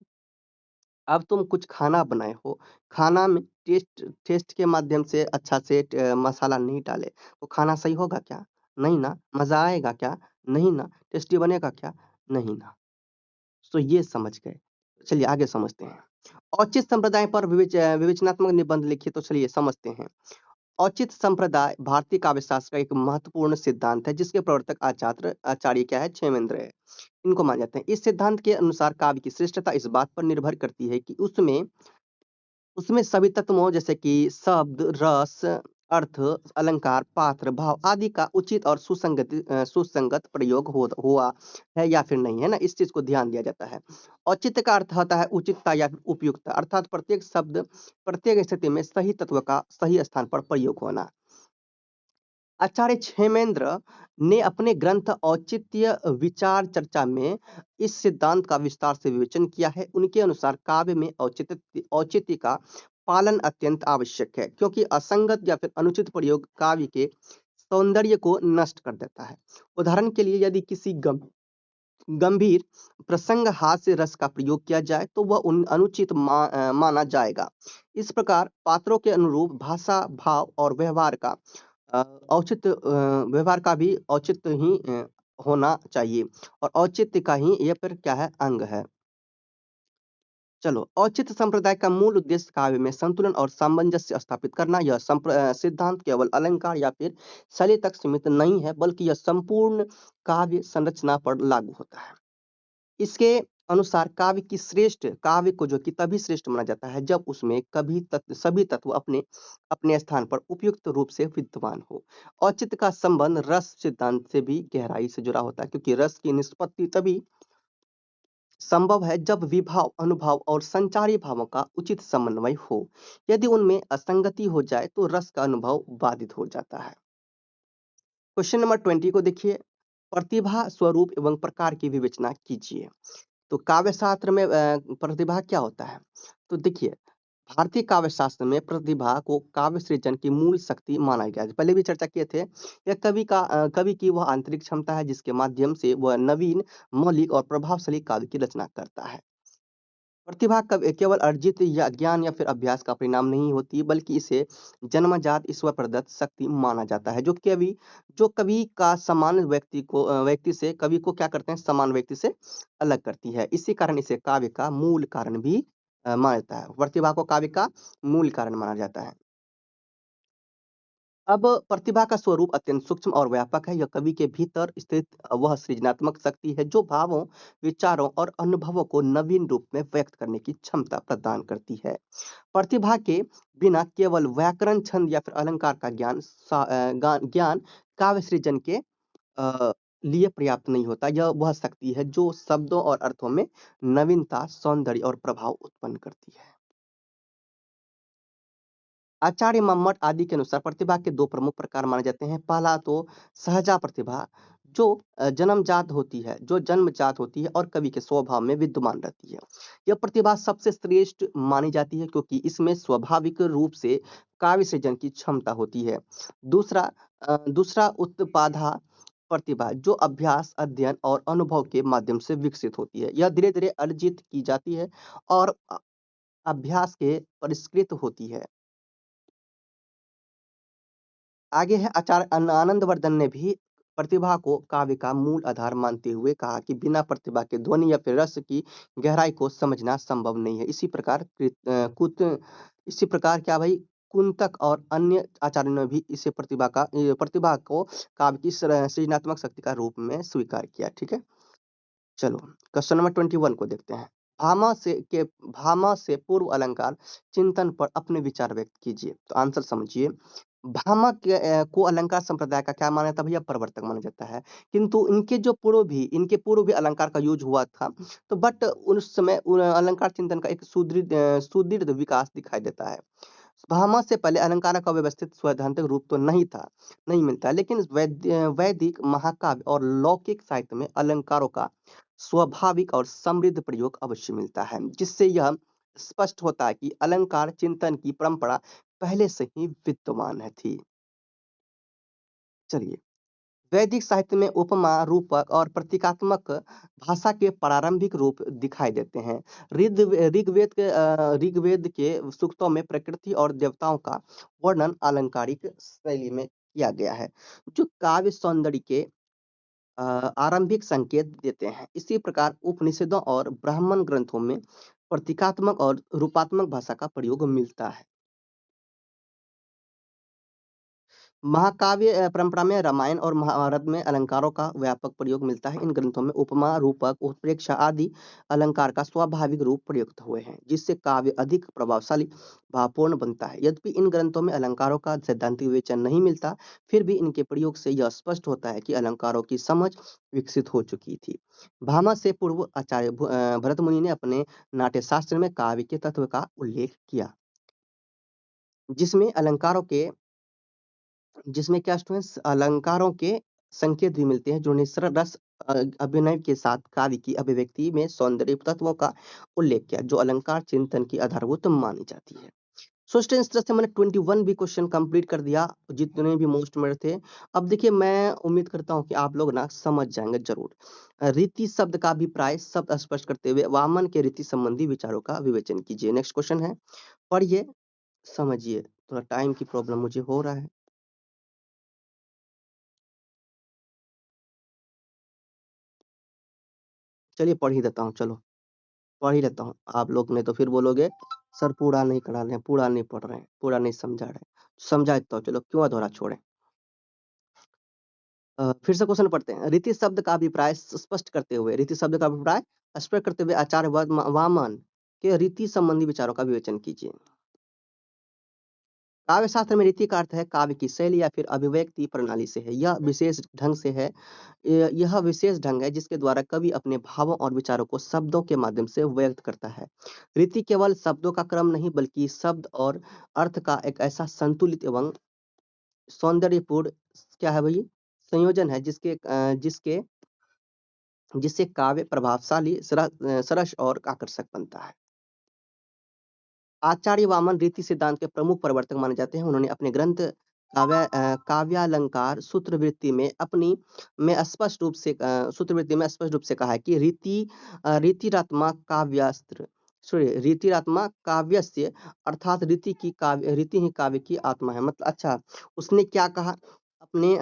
अब तुम कुछ खाना बनाए हो, खाना में टेस्ट टेस्ट के माध्यम से अच्छा से मसाला नहीं डाले तो खाना सही होगा क्या? नहीं ना। मजा आएगा क्या? नहीं ना। टेस्टी बनेगा क्या? नहीं ना। तो ये समझ गए। चलिए आगे समझते हैं। औचित्य संप्रदाय पर विवेचनात्मक निबंध लिखिए, तो चलिए समझते हैं। औचित्य संप्रदाय भारतीय काव्य शास्त्र का एक महत्वपूर्ण सिद्धांत है जिसके प्रवर्तक आचार्य क्या है? क्षेमेंद्र है। इनको माने जाते हैं। इस सिद्धांत के अनुसार काव्य की श्रेष्ठता इस बात पर निर्भर करती है कि उसमें उसमें सभी तत्वों जैसे कि शब्द, रस, अर्थ, अलंकार, पात्र, भाव आदि का उचित और सुसंगत प्रयोग हुआ है या फिर नहीं, है ना? इस चीज को ध्यान दिया जाता है। औचित्य का अर्थ होता है उचितता या फिर उपयुक्तता, अर्थात प्रत्येक शब्द, प्रत्येक स्थिति में सही तत्व का सही स्थान पर प्रयोग होना। आचार्य क्षेमेंद्र ने अपने ग्रंथ औचित्य विचार चर्चा में इस सिद्धांत का विस्तार से विवेचन किया है। उनके अनुसार काव्य में औचित्य का पालन अत्यंत आवश्यक है क्योंकि असंगत या फिर अनुचित प्रयोग काव्य के सौंदर्य को नष्ट कर देता है। उदाहरण के लिए यदि किसी गंभीर प्रसंग हास्य रस का प्रयोग किया जाए तो वह अनुचित माना जाएगा। इस प्रकार पात्रों के अनुरूप भाषा, भाव और अ, व्यवहार का भी औचित्य ही होना चाहिए और औचित्य का ही ये पर क्या है? अंग है। चलो, औचित्य संप्रदाय का मूल उद्देश्य काव्य में संतुलन और सामंजस्य स्थापित करना। यह सिद्धांत केवल अलंकार या फिर शैली तक सीमित नहीं है बल्कि यह संपूर्ण काव्य संरचना पर लागू होता है। इसके अनुसार काव्य को जो कि तभी श्रेष्ठ माना जाता है जब उसमें सभी तत्व अपने अपने स्थान पर उपयुक्त रूप से विद्यमान हो। औचित्य का संबंध रस सिद्धांत से भी गहराई से जुड़ा होता है, क्योंकि रस की निष्पत्ति तभी संभव है जब विभाव, अनुभव और संचारी भावों का उचित समन्वय हो। यदि उनमें असंगति हो जाए तो रस का अनुभव बाधित हो जाता है। क्वेश्चन नंबर 20 को देखिए। प्रतिभा, स्वरूप एवं प्रकार की विवेचना कीजिए। तो काव्य शास्त्र में प्रतिभा क्या होता है? तो देखिए, भारतीय काव्य शास्त्र में प्रतिभा को काव्य सृजन की मूल शक्ति माना गया है। पहले भी चर्चा किए थे। यह कवि की वह आंतरिक क्षमता है जिसके माध्यम से वह नवीन, मौलिक और प्रभावशाली काव्य की रचना करता है। प्रतिभा केवल अर्जित या ज्ञान या फिर अभ्यास का परिणाम नहीं होती, बल्कि इसे जन्मजात ईश्वर प्रदत्त शक्ति माना जाता है, जो कवि का समान व्यक्ति से कवि को क्या करते हैं, समान व्यक्ति से अलग करती है। इसी कारण इसे काव्य का मूल कारण भी माना जाता है। प्रतिभा को काव्य का मूल कारण माना जाता है। अब प्रतिभा का स्वरूप अत्यंत सूक्ष्म और व्यापक है। यह कवि के भीतर स्थित वह सृजनात्मक शक्ति है जो भावों, विचारों और अनुभवों को नवीन रूप में व्यक्त करने की क्षमता प्रदान करती है। प्रतिभा के बिना केवल व्याकरण, छंद या फिर अलंकार का ज्ञान काव्य सृजन के लिए पर्याप्त नहीं होता। यह वह शक्ति है जो शब्दों और अर्थों में नवीनता, सौंदर्य और प्रभाव उत्पन्न करती है। आचार्य मम्मट आदि के अनुसार प्रतिभा के दो प्रमुख प्रकार माने जाते हैं। पहला तो सहजा प्रतिभा, जो जन्मजात होती है और कवि के स्वभाव में विद्यमान रहती है। यह प्रतिभा सबसे श्रेष्ठ मानी जाती है क्योंकि इसमें स्वाभाविक रूप से काव्य सृजन की क्षमता होती है। दूसरा उत्पाधा प्रतिभा, जो अभ्यास, अध्ययन और अनुभव के माध्यम से विकसित होती है। यह धीरे धीरे अर्जित की जाती है और अभ्यास के परिष्कृत होती है। आगे है आचार्य आनंदवर्धन ने भी प्रतिभा को काव्य का मूल आधार मानते हुए कहा कि बिना प्रतिभा के ध्वनि या फिर रस की गहराई को समझना संभव नहीं है। इसी प्रकार क्या भाई, कुंतक और अन्य आचार्यों ने भी इसे प्रतिभा को काव्य की सृजनात्मक शक्ति का रूप में स्वीकार किया। ठीक है, चलो क्वेश्चन नंबर 21 को देखते हैं। भामा से पूर्व अलंकार चिंतन पर अपने विचार व्यक्त कीजिए। तो आंसर समझिए। को अलंकार संप्रदाय का क्या माना जाता है भैया? प्रवर्तक माना जाता है। किंतु इनके पूर्व भी अलंकार का यूज हुआ था। तो बट उस समय अलंकार चिंतन का एक सुदृढ़ विकास दिखाई देता है। भामा से पहले अलंकार का व्यवस्थित सैद्धांतिक रूप तो नहीं मिलता, लेकिन वैदिक महाकाव्य और लौकिक साहित्य में अलंकारों का स्वाभाविक और समृद्ध प्रयोग अवश्य मिलता है, जिससे यह स्पष्ट होता है कि अलंकार चिंतन की परंपरा पहले से ही विद्यमान है थी। चलिए, वैदिक साहित्य में उपमा, रूपक और प्रतीकात्मक भाषा के प्रारंभिक रूप दिखाई देते हैं। ऋग्वेद के सूक्तों में प्रकृति और देवताओं का वर्णन अलंकारिक शैली में किया गया है, जो काव्य सौंदर्य के आरंभिक संकेत देते हैं। इसी प्रकार उपनिषदों और ब्राह्मण ग्रंथों में प्रतीकात्मक और रूपात्मक भाषा का प्रयोग मिलता है। महाकाव्य परंपरा में रामायण और महाभारत में अलंकारों का व्यापक प्रयोग मिलता है। इन ग्रंथों में उपमा, रूपक, उत्प्रेक्षा आदि अलंकार का स्वाभाविक रूप प्रयुक्त हुए हैं, जिससे काव्य अधिक प्रभावशाली, भावपूर्ण बनता है। यद्यपि इन ग्रंथों में अलंकारों का सैद्धांतिक विवेचन नहीं मिलता, फिर भी इनके प्रयोग से यह स्पष्ट होता है कि अलंकारों की समझ विकसित हो चुकी थी। भामा से पूर्व आचार्य भरत मुनि ने अपने नाट्यशास्त्र में काव्य के तत्व का उल्लेख किया, जिसमें अलंकारों के जिसमें क्या स्टूडेंट्स अलंकारों के संकेत भी मिलते हैं, जो निसर रस अभिनय के साथ काव्य की अभिव्यक्ति में सौंदर्य तत्वों का उल्लेख किया, जो अलंकार चिंतन की आधारभूत मानी जाती है। सो स्टूडेंट्स, इस तरह से मैंने 21 भी क्वेश्चन कंप्लीट कर दिया, जितने भी मोस्ट मेरे थे। अब देखिए, मैं उम्मीद करता हूँ कि आप लोग ना समझ जाएंगे जरूर। रीति शब्द का अभिप्राय शब्द स्पष्ट करते हुए वामन के रीति संबंधी विचारों का विवेचन कीजिए। नेक्स्ट क्वेश्चन है, पढ़िए, समझिए। थोड़ा टाइम की प्रॉब्लम मुझे हो रहा है। चलिए पढ़ ही देता हूँ, चलो पढ़ ही लेता हूँ। आप लोग ने तो फिर बोलोगे सर पूरा नहीं करा रहे हैं, पूरा नहीं पढ़ रहे हैं, पूरा नहीं समझा रहे हैं। समझा देता हूँ, चलो क्यों अधूरा छोड़े। फिर से क्वेश्चन पढ़ते हैं। रीति शब्द का अभिप्राय स्पष्ट करते हुए, रीति शब्द का अभिप्राय स्पष्ट करते हुए आचार्य वामन के रीति संबंधी विचारों का विवेचन कीजिए। काव्य शास्त्र में रीति का अर्थ है काव्य की शैली या फिर अभिव्यक्ति प्रणाली से है। यह विशेष ढंग से है। यह विशेष ढंग है जिसके द्वारा कवि अपने भावों और विचारों को शब्दों के माध्यम से व्यक्त करता है। रीति केवल शब्दों का क्रम नहीं बल्कि शब्द और अर्थ का एक ऐसा संतुलित एवं सौंदर्यपूर्ण क्या है भाई संयोजन है जिससे काव्य प्रभावशाली सरस और आकर्षक बनता है। आचार्य वामन रीति सिद्धांत के प्रमुख प्रवर्तक माने जाते हैं। उन्होंने अपने ग्रंथ काव्यालंकार सूत्रवृत्ति में स्पष्ट रूप से कहा है कि रीतिरात्मा काव्यास्त्र सॉरी रीतिरात्मा काव्यस्य अर्थात रीति ही काव्य की आत्मा है। मतलब अच्छा उसने क्या कहा अपने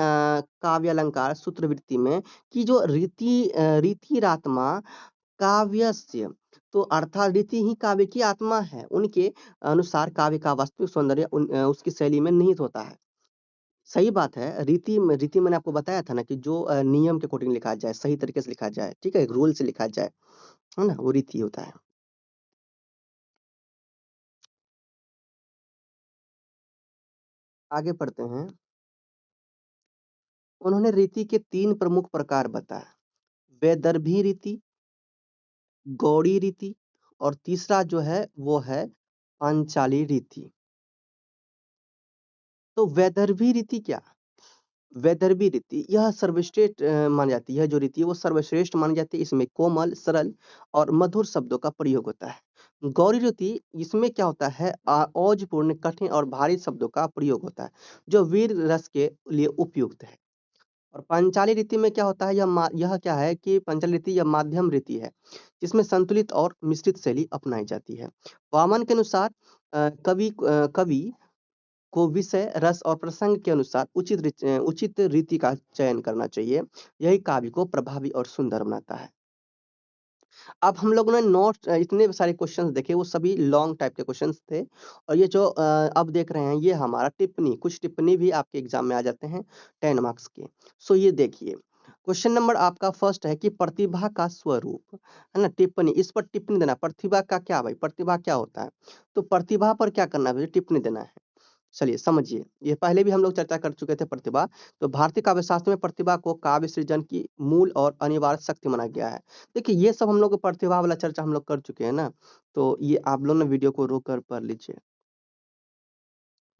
काव्यालंकार सूत्रवृत्ति में कि जो रीतिरात्मा काव्यस्य तो अर्थात रीति ही काव्य की आत्मा है। उनके अनुसार काव्य का वास्तविक सौंदर्य उसकी शैली में निहित होता है। सही बात है। रीति मैंने आपको बताया था ना कि जो नियम के अकॉर्डिंग लिखा जाए, सही तरीके से लिखा जाए, ठीक है, एक रूल से लिखा जाए, है ना, वो रीति होता है। आगे पढ़ते हैं। उन्होंने रीति के 3 प्रमुख प्रकार बताए। वैदर्भी रीति, गौड़ी रीति और तीसरा जो है वो है पांचाली रीति। तो वैदर्भी रीति क्या? वैदर्भी रीति यह सर्वश्रेष्ठ मानी जाती है। जो रीति है वो सर्वश्रेष्ठ मानी जाती है। इसमें कोमल, सरल और मधुर शब्दों का प्रयोग होता है। गौरी रीति इसमें क्या होता है औजपूर्ण, कठिन और भारी शब्दों का प्रयोग होता है जो वीर रस के लिए उपयुक्त है। और पांचाली रीति में क्या होता है यह क्या है कि पांचाली रीति यह माध्यम रीति है जिसमें संतुलित और मिश्रित शैली अपनाई जाती है। वामन के अनुसार कवि को विषय, रस और प्रसंग के अनुसार उचित रीति का चयन करना चाहिए। यही काव्य को प्रभावी और सुंदर बनाता है। अब हम लोगों ने नोट इतने सारे क्वेश्चंस देखे, वो सभी लॉन्ग टाइप के क्वेश्चंस थे। और ये जो अब देख रहे हैं ये हमारा टिप्पणी, कुछ टिप्पणी भी आपके एग्जाम में आ जाते हैं 10 मार्क्स के। सो ये देखिए क्वेश्चन नंबर आपका फर्स्ट है कि प्रतिभा का स्वरूप, है ना, टिप्पणी, इस पर टिप्पणी देना। प्रतिभा का क्या भाई, प्रतिभा क्या होता है? तो प्रतिभा पर क्या करना है, टिप्पणी देना है। चलिए समझिए, ये पहले भी हम लोग चर्चा कर चुके थे प्रतिभा। तो भारतीय काव्य शास्त्र में प्रतिभा को काव्य सृजन की मूल और अनिवार्य शक्ति माना गया है। देखिए ये सब हम लोग प्रतिभा वाला चर्चा हम लोग कर चुके हैं ना, तो ये आप लोग ने वीडियो को रोक कर पढ़ लीजिए।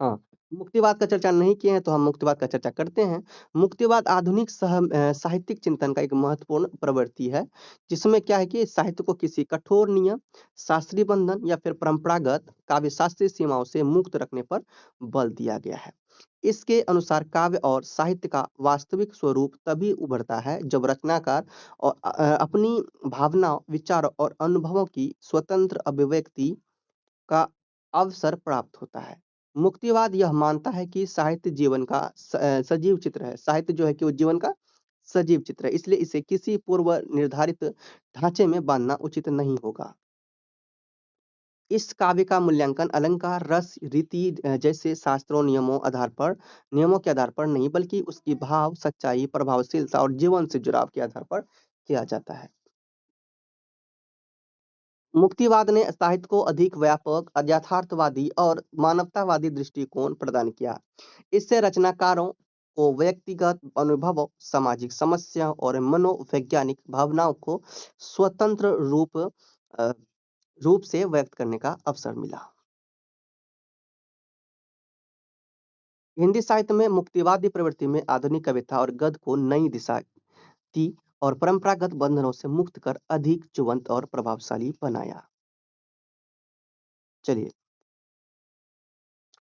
हाँ, मुक्तिवाद का चर्चा नहीं किए हैं तो हम मुक्तिवाद का चर्चा करते हैं। मुक्तिवाद आधुनिक साहित्यिक चिंतन का एक महत्वपूर्ण प्रवृत्ति है जिसमें क्या है कि साहित्य को किसी कठोर नियम, शास्त्रीय बंधन या फिर परंपरागत काव्य शास्त्रीय सीमाओं से मुक्त रखने पर बल दिया गया है। इसके अनुसार काव्य और साहित्य का वास्तविक स्वरूप तभी उभरता है जब रचनाकार और अपनी भावनाओं, विचारों और अनुभवों की स्वतंत्र अभिव्यक्ति का अवसर प्राप्त होता है। मुक्तिवाद यह मानता है कि साहित्य जीवन का सजीव चित्र है। साहित्य जो है कि वो जीवन का सजीव चित्र है, इसलिए इसे किसी पूर्व निर्धारित ढांचे में बांधना उचित नहीं होगा। इस काव्य का मूल्यांकन अलंकार, रस, रीति जैसे शास्त्रों नियमों के आधार पर नहीं बल्कि उसकी भाव, सच्चाई, प्रभावशीलता और जीवन से जुड़ाव के आधार पर किया जाता है। मुक्तिवाद ने साहित्य को अधिक व्यापक, यथार्थवादी और मानवतावादी दृष्टिकोण प्रदान किया। इससे रचनाकारों को व्यक्तिगत अनुभवों, सामाजिक समस्याओं और मनोवैज्ञानिक भावनाओं को स्वतंत्र अ, रूप से व्यक्त करने का अवसर मिला। हिंदी साहित्य में मुक्तिवादी प्रवृत्ति में आधुनिक कविता और गद्य को नई दिशा दी और परंपरागत बंधनों से मुक्त कर अधिक जीवंत और प्रभावशाली बनाया। चलिए,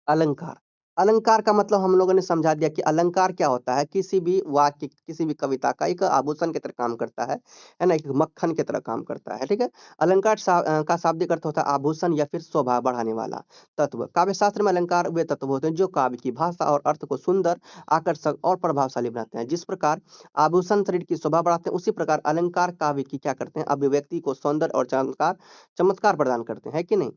अलंकार। अलंकार का मतलब हम लोगों ने समझा दिया कि अलंकार क्या होता है, किसी भी वाक्य, किसी भी कविता का एक आभूषण की तरह काम करता है ना, एक मक्खन की तरह काम करता है, ठीक है। अलंकार का शाब्दिक अर्थ होता है आभूषण या फिर शोभा बढ़ाने वाला तत्व। काव्य शास्त्र में अलंकार वे तत्व होते हैं जो काव्य की भाषा और अर्थ को सुंदर, आकर्षक और प्रभावशाली बनाते हैं। जिस प्रकार आभूषण शरीर की शोभा बढ़ाते हैं, उसी प्रकार अलंकार काव्य की क्या करते हैं, अभिव्यक्ति को सौंदर्य और चमत्कार चमत्कार प्रदान करते हैं, है कि नहीं?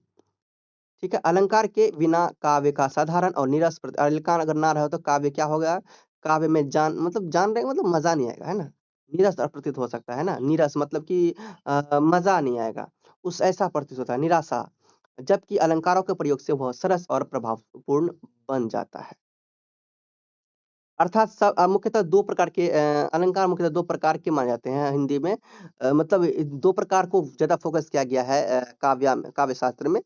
ठीक है। अलंकार के बिना काव्य का साधारण और अलंकार अगर ना रहे तो काव्य क्या होगा, काव्य में जान मतलब जान रहे हैं मतलब मज़ा नहीं आएगा, है ना? नीरस प्रतीत हो सकता है ना? नीरस मतलब कि मज़ा नहीं आएगा, उस ऐसा प्रतीत होता है, निराशा। जबकि अलंकारों के प्रयोग से वह सरस और प्रभावपूर्ण बन जाता है। अर्थात मुख्यतः 2 प्रकार के अलंकार मुख्यतः 2 प्रकार के माने जाते हैं हिंदी में। मतलब 2 प्रकार को ज़्यादा फ़ोकस किया गया है काव्य शास्त्र में,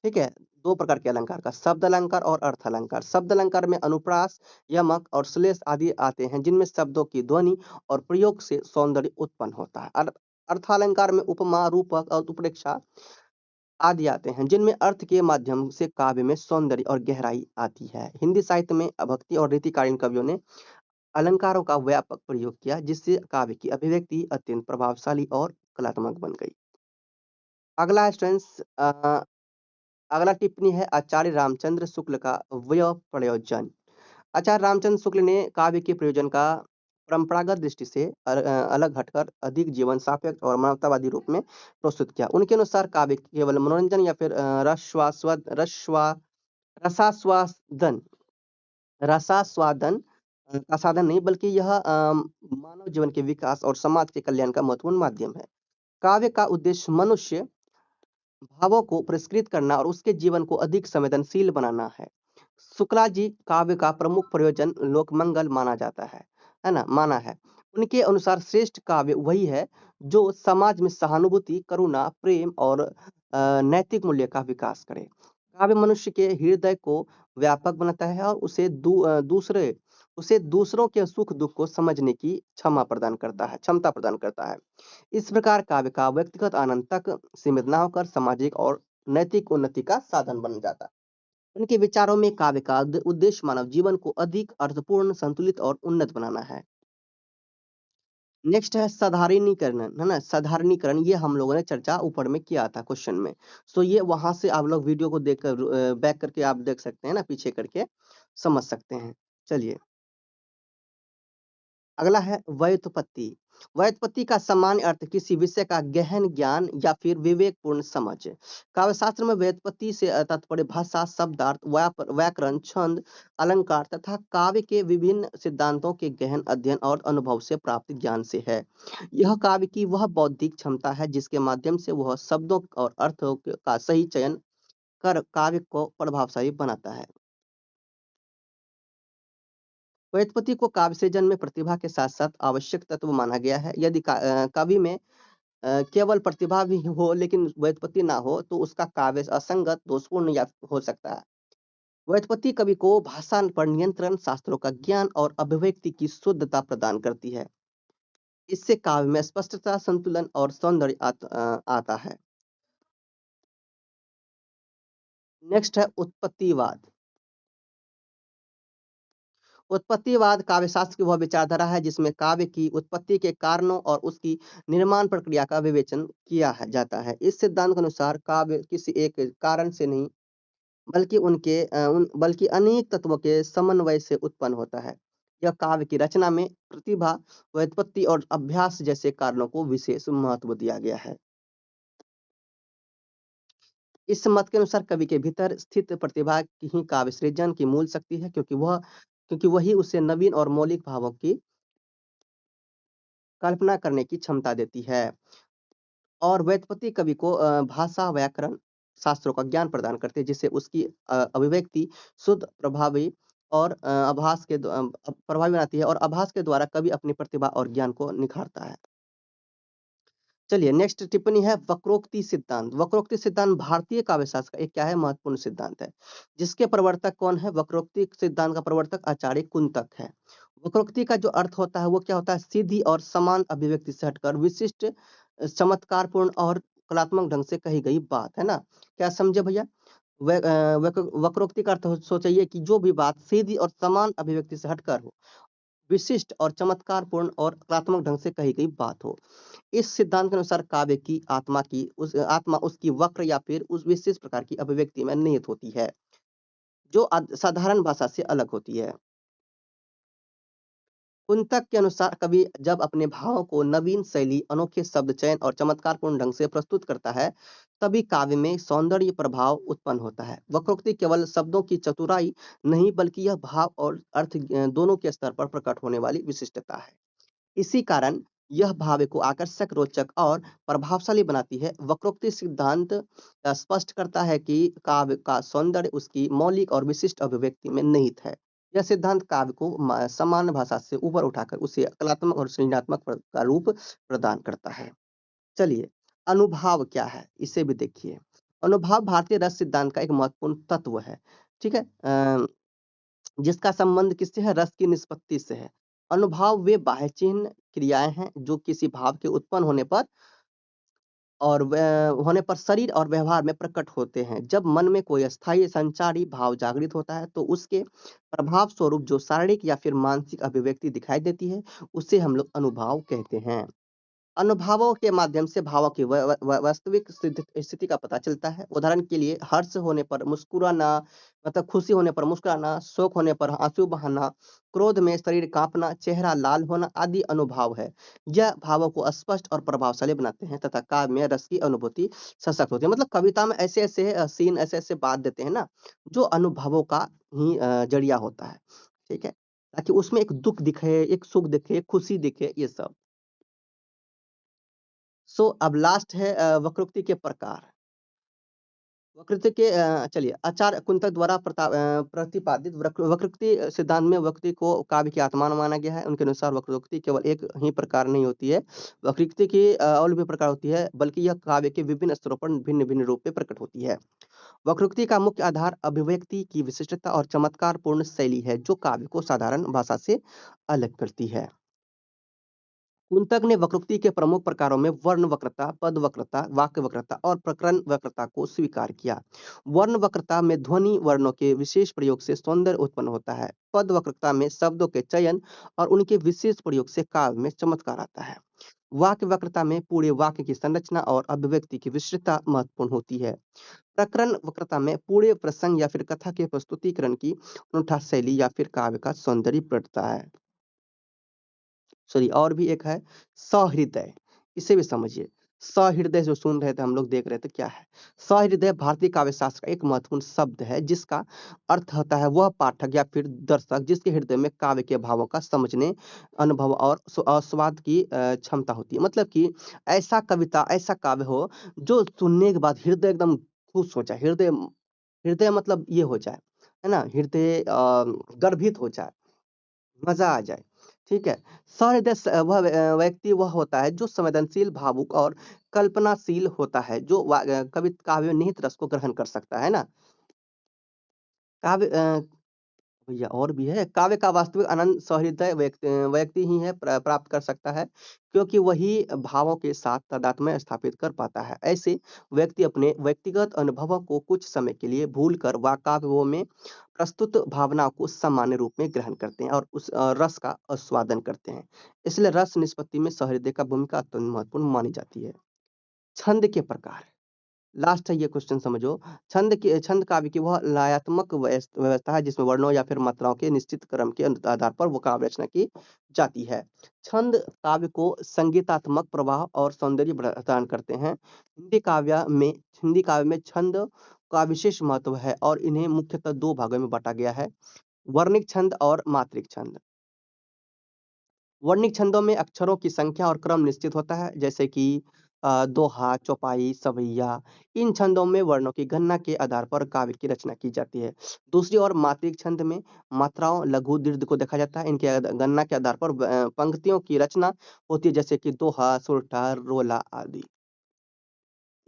ठीक है? 2 प्रकार के अलंकार का, शब्द अलंकार और अर्थ अलंकार। शब्द अलंकार में अनुप्रास, यमक और श्लेष आदि आते हैं, जिनमें शब्दों की ध्वनि और प्रयोग से सौंदर्य उत्पन्न होता है। अर्थालंकार में उपमा, रूपक और उत्प्रेक्षा आदि आते हैं, जिनमें अर्थ के माध्यम से काव्य में सौंदर्य और गहराई आती है। हिंदी साहित्य में भक्ति और रीतिकालीन कवियों ने अलंकारों का व्यापक प्रयोग किया, जिससे काव्य की अभिव्यक्ति अत्यंत प्रभावशाली और कलात्मक बन गई। अगला है स्टूडेंट्स अगला टिप्पणी है आचार्य रामचंद्र शुक्ल का व्यय प्रयोजन। आचार्य रामचंद्र शुक्ल ने काव्य के प्रयोजन का परंपरागत दृष्टि से अलग हटकर अधिक जीवन सापेक्ष और मानवतावादी रूप में प्रस्तुत किया। उनके अनुसार काव्य केवल मनोरंजन या फिर रसास्वादन रसास्वादन का साधन नहीं बल्कि यह मानव जीवन के विकास और समाज के कल्याण का महत्वपूर्ण माध्यम है। काव्य का उद्देश्य मनुष्य भावों को पुरस्कृत करना और उसके जीवन को अधिक संवेदनशील बनाना है। शुक्ला जी काव्य का प्रमुख प्रयोजन लोकमंगल माना जाता है ना? माना है। उनके अनुसार श्रेष्ठ काव्य वही है जो समाज में सहानुभूति, करुणा, प्रेम और नैतिक मूल्य का विकास करे। काव्य मनुष्य के हृदय को व्यापक बनाता है और उसे दूसरों के सुख-दुःख को समझने की क्षमता प्रदान करता है। इस प्रकार काव्य का व्यक्तिगत आनंद तक सीमित ना होकर सामाजिक और नैतिक उन्नति का साधन बन जाता है। उनके विचारों में काव्य का उद्देश्य मानव जीवन को अधिक अर्थपूर्ण, संतुलित और उन्नत बनाना है। नेक्स्ट है साधारणीकरण, है ना? साधारणीकरण ये हम लोगों ने चर्चा ऊपर में किया था क्वेश्चन में। सो ये वहाँ से आप लोग वीडियो को देखकर बैक करके आप देख सकते हैं ना, पीछे करके समझ सकते हैं। चलिए। अगला है व्युत्पत्ति। व्युत्पत्ति का सामान्य अर्थ किसी विषय का गहन ज्ञान या फिर विवेकपूर्ण समझ। काव्यशास्त्र में व्युत्पत्ति से तात्पर्य भाषा, शब्दार्थ, व्याकरण, छंद, अलंकार तथा काव्य के विभिन्न सिद्धांतों के गहन अध्ययन और अनुभव से प्राप्त ज्ञान से है। यह काव्य की वह बौद्धिक क्षमता है जिसके माध्यम से वह शब्दों और अर्थों का सही चयन कर काव्य को प्रभावशाली बनाता है। व्युत्पत्ति को काव्य सृजन में प्रतिभा के साथ-साथ आवश्यक तत्व माना गया है। यदि कवि में केवल प्रतिभा भी हो लेकिन व्युत्पत्ति ना हो तो उसका काव्य असंगत, दोषपूर्ण या हो सकता है। व्युत्पत्ति कवि को भाषा पर नियंत्रण, शास्त्रों का ज्ञान और अभिव्यक्ति की शुद्धता प्रदान करती है। इससे काव्य में स्पष्टता, संतुलन और सौंदर्य आता है। नेक्स्ट है उत्पत्तिवाद। उत्पत्तिवाद काव्यशास्त्र की वह विचारधारा है जिसमें काव्य की उत्पत्ति के कारणों और उसकी निर्माण प्रक्रिया का विवेचन किया जाता है। इस सिद्धांत के अनुसार काव्य किसी एक कारण से नहीं बल्कि अनेक तत्वों के समन्वय से उत्पन्न होता है। यह काव्य की रचना में प्रतिभा, व्युत्पत्ति और अभ्यास जैसे कारणों को विशेष महत्व दिया गया है। इस मत के अनुसार कवि के भीतर स्थित प्रतिभा की ही काव्य सृजन की मूल शक्ति है क्योंकि वही उसे नवीन और मौलिक भावों की कल्पना करने की क्षमता देती है। और व्युत्पत्ति कवि को भाषा, व्याकरण, शास्त्रों का ज्ञान प्रदान करती है जिससे उसकी अभिव्यक्ति शुद्ध, प्रभावी और प्रभावी बनाती है और आभास के द्वारा कवि अपनी प्रतिभा और ज्ञान को निखारता है। चलिए नेक्स्ट टिप्पणी है वक्रोक्ति सिद्धांत। वक्रोक्ति सिद्धांत भारतीय काव्यशास्त्र का एक क्या है महत्वपूर्ण सिद्धांत है, जिसके प्रवर्तक कौन है? वक्रोक्ति सिद्धांत का प्रवर्तक आचार्य कुंतक है। वक्रोक्ति का जो अर्थ होता है वो क्या होता है? सीधी और समान अभिव्यक्ति से हटकर विशिष्ट, चमत्कारपूर्ण और कलात्मक ढंग से कही गई बात, है ना? क्या समझे भैया? वक्रोक्ति का अर्थ सोचिए कि जो भी बात सीधी और समान अभिव्यक्ति से हटकर हो, विशिष्ट और चमत्कारपूर्ण और कलात्मक ढंग से कही गई बात हो। इस सिद्धांत के अनुसार काव्य की आत्मा उसकी वक्र या फिर उस विशेष प्रकार की अभिव्यक्ति में निहित होती है, जो साधारण भाषा से अलग होती है। कुंतक के अनुसार कवि जब अपने भावों को नवीन शैली, अनोखे शब्द चयन और चमत्कारपूर्ण ढंग से प्रस्तुत करता है, तभी काव्य में सौंदर्य प्रभाव उत्पन्न होता है। वक्रोक्ति केवल शब्दों की चतुराई नहीं, बल्कि यह भाव और अर्थ दोनों के स्तर पर प्रकट होने वाली विशिष्टता है। इसी कारण यह भाव को आकर्षक, रोचक और प्रभावशाली बनाती है। वक्रोक्ति सिद्धांत स्पष्ट करता है कि काव्य का सौंदर्य उसकी मौलिक और विशिष्ट अभिव्यक्ति में निहित है। यह सिद्धांत काव्य को सामान्य भाषा से ऊपर उठाकर उसे कलात्मक और सृजनात्मक का रूप प्रदान करता है। चलिए, अनुभाव क्या है इसे भी देखिए। अनुभाव भारतीय रस सिद्धांत का एक महत्वपूर्ण तत्व है। ठीक है, जिसका संबंध किससे है? रस की निष्पत्ति से है। अनुभाव वे बाह्य चिन्ह, क्रियाएं हैं जो किसी भाव के उत्पन्न होने पर शरीर और व्यवहार में प्रकट होते हैं। जब मन में कोई अस्थायी संचारी भाव जागृत होता है, तो उसके प्रभाव स्वरूप जो शारीरिक या फिर मानसिक अभिव्यक्ति दिखाई देती है, उसे हम लोग अनुभाव कहते हैं। अनुभवों के माध्यम से भावों की वास्तविक स्थिति का पता चलता है। उदाहरण के लिए, हर्ष होने पर मुस्कुराना, मतलब खुशी होने पर मुस्कुराना, शोक होने पर आंसू बहाना, क्रोध में शरीर कांपना, चेहरा लाल होना आदि अनुभव है। यह भावों को स्पष्ट और प्रभावशाली बनाते हैं तथा काव्य में रस की अनुभूति सशक्त होती है। मतलब कविता में ऐसे ऐसे सीन, ऐसे ऐसे बात देते हैं ना, जो अनुभवों का ही जरिया होता है। ठीक है, ताकि उसमें एक दुख दिखे, एक सुख दिखे, खुशी दिखे, ये सब। अब लास्ट है वक्रोक्ति के प्रकार। वक्रोक्ति के चलिए, आचार्य कुंतक द्वारा प्रतिपादित वक्रोक्ति सिद्धांत में वक्रोक्ति को काव्य की आत्मा माना गया है। उनके अनुसार वक्रोक्ति केवल एक ही प्रकार नहीं होती है। वक्रोक्ति की और भी प्रकार होती है, बल्कि यह काव्य के विभिन्न स्तरों पर भिन्न-भिन्न रूप में प्रकट होती है। वक्रोक्ति का मुख्य आधार अभिव्यक्ति की विशिष्टता और चमत्कारपूर्ण शैली है, जो काव्य को साधारण भाषा से अलग करती है। कुंतक ने वक्रोक्ति के प्रमुख प्रकारों में वर्ण वक्रता, पद वक्रता, वाक्य वक्रता और प्रकरण वक्रता को स्वीकार किया। वर्ण वक्रता में ध्वनि वर्णों के विशेष प्रयोग से सौंदर्य उत्पन्न होता है। पद वक्रता में शब्दों के चयन और उनके विशेष प्रयोग से काव्य में चमत्कार आता है। वाक्य वक्रता में पूरे वाक्य की संरचना और अभिव्यक्ति की विशिष्टता महत्वपूर्ण होती है। प्रकरण वक्रता में पूरे प्रसंग या फिर कथा के प्रस्तुतिकरण की अनूठा शैली या फिर काव्य का सौंदर्य बढ़ता है। सॉरी, और भी एक है सहृदय, इसे भी समझिए। सहृदय जो सुन रहे थे, हम लोग देख रहे थे क्या है। सहृदय भारतीय काव्य शास्त्र का एक महत्वपूर्ण शब्द है, जिसका अर्थ होता है वह पाठक या फिर दर्शक जिसके हृदय में काव्य के भावों का समझने, अनुभव और स्वाद की क्षमता होती है। मतलब कि ऐसा कविता, ऐसा काव्य हो जो सुनने के बाद हृदय एकदम खुश हो जाए। हृदय हृदय मतलब ये हो जाए, है ना, हृदय गर्भित हो जाए, मजा आ जाए। ठीक है, सहृदय वह व्यक्ति वह होता है जो संवेदनशील, भावुक और कल्पनाशील होता है, जो कवि काव्य में निहित रस को ग्रहण कर सकता है ना। काव्य भैया और भी है, काव्य का वास्तविक आनंद सहृदय व्यक्ति ही है प्राप्त कर सकता है, क्योंकि वही भावों के साथ तादात्म्य स्थापित कर पाता है। ऐसे व्यक्ति अपने व्यक्तिगत अनुभवों को कुछ समय के लिए भूलकर वा काव्यों में प्रस्तुत भावनाओं को सामान्य रूप में ग्रहण करते हैं और उस रस का आस्वादन करते हैं। इसलिए रस निष्पत्ति में सहृदय का भूमिका अत्यंत महत्वपूर्ण मानी जाती है। छंद के प्रकार, लास्ट है ये क्वेश्चन समझो। छंद काव्य की वह लयात्मक व्यवस्था है जिसमें वर्णों या फिर मात्राओं के निश्चित क्रम के आधार पर वो काव्य रचना की जाती है। छंद काव्य को संगीतात्मक प्रवाह और सौंदर्य प्रदान करते हैं। हिंदी काव्य में छंद का विशेष महत्व है और इन्हें मुख्यतः दो भागों में बांटा गया है, वर्णिक छंद और मात्रिक छंद। वर्णिक छंदों में अक्षरों की संख्या और क्रम निश्चित होता है, जैसे कि दोहा, चौपाई, सवैया। इन छंदों में वर्णों की गणना के आधार पर काव्य की रचना की जाती है। दूसरी ओर मात्रिक छंद में मात्राओं, लघु, दीर्घ को देखा जाता है। इनके गणना के आधार पर पंक्तियों की रचना होती है, जैसे कि दोहा, सुरठा, रोला आदि।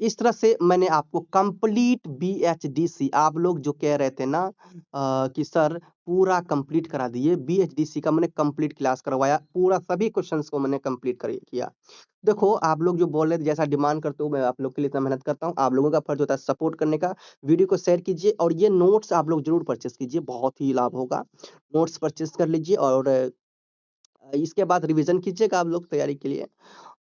इस तरह से मैंने आपको कंप्लीट बीएचडीसी, आप लोग जो कह रहे थे ना कि सर पूरा कंप्लीट करा दिए, बीएचडीसी का मैंने कंप्लीट क्लास करवाया, पूरा सभी क्वेश्चंस को मैंने कंप्लीट कर किया। देखो, आप लोग जो बोल रहे थे, जैसा डिमांड करते हो, मैं आप लोग के लिए इतना मेहनत करता हूँ। आप लोगों का फर्ज होता है सपोर्ट करने का। वीडियो को शेयर कीजिए और ये नोट्स आप लोग जरूर परचेस कीजिए, बहुत ही लाभ होगा। नोट्स परचेस कर लीजिए और इसके बाद रिविजन कीजिएगा आप लोग तैयारी के लिए।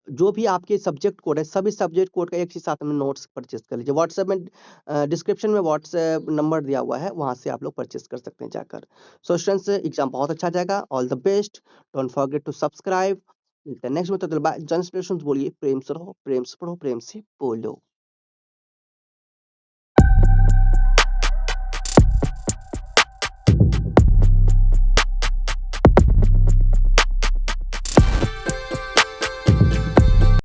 जो भी आपके सब्जेक्ट कोड है, सभी सब्जेक्ट कोड का एक ही साथ में नोट्स परचेज़ कर लीजिए। व्हाट्सएप में डिस्क्रिप्शन में व्हाट्सएप नंबर दिया हुआ है, वहाँ से आप लोग परचेज़ कर सकते हैं जाकर। सो स्टूडेंट्स एग्ज़ाम बहुत अच्छा जाएगा, all the best, don't forget to subscribe. मिलते हैं नेक्स्ट में, तब तक बाय। जय श्री कृष्ण बोलिए, प्रेम से रहो, प्रेम से पढ़ो, प्रेम से बोलो।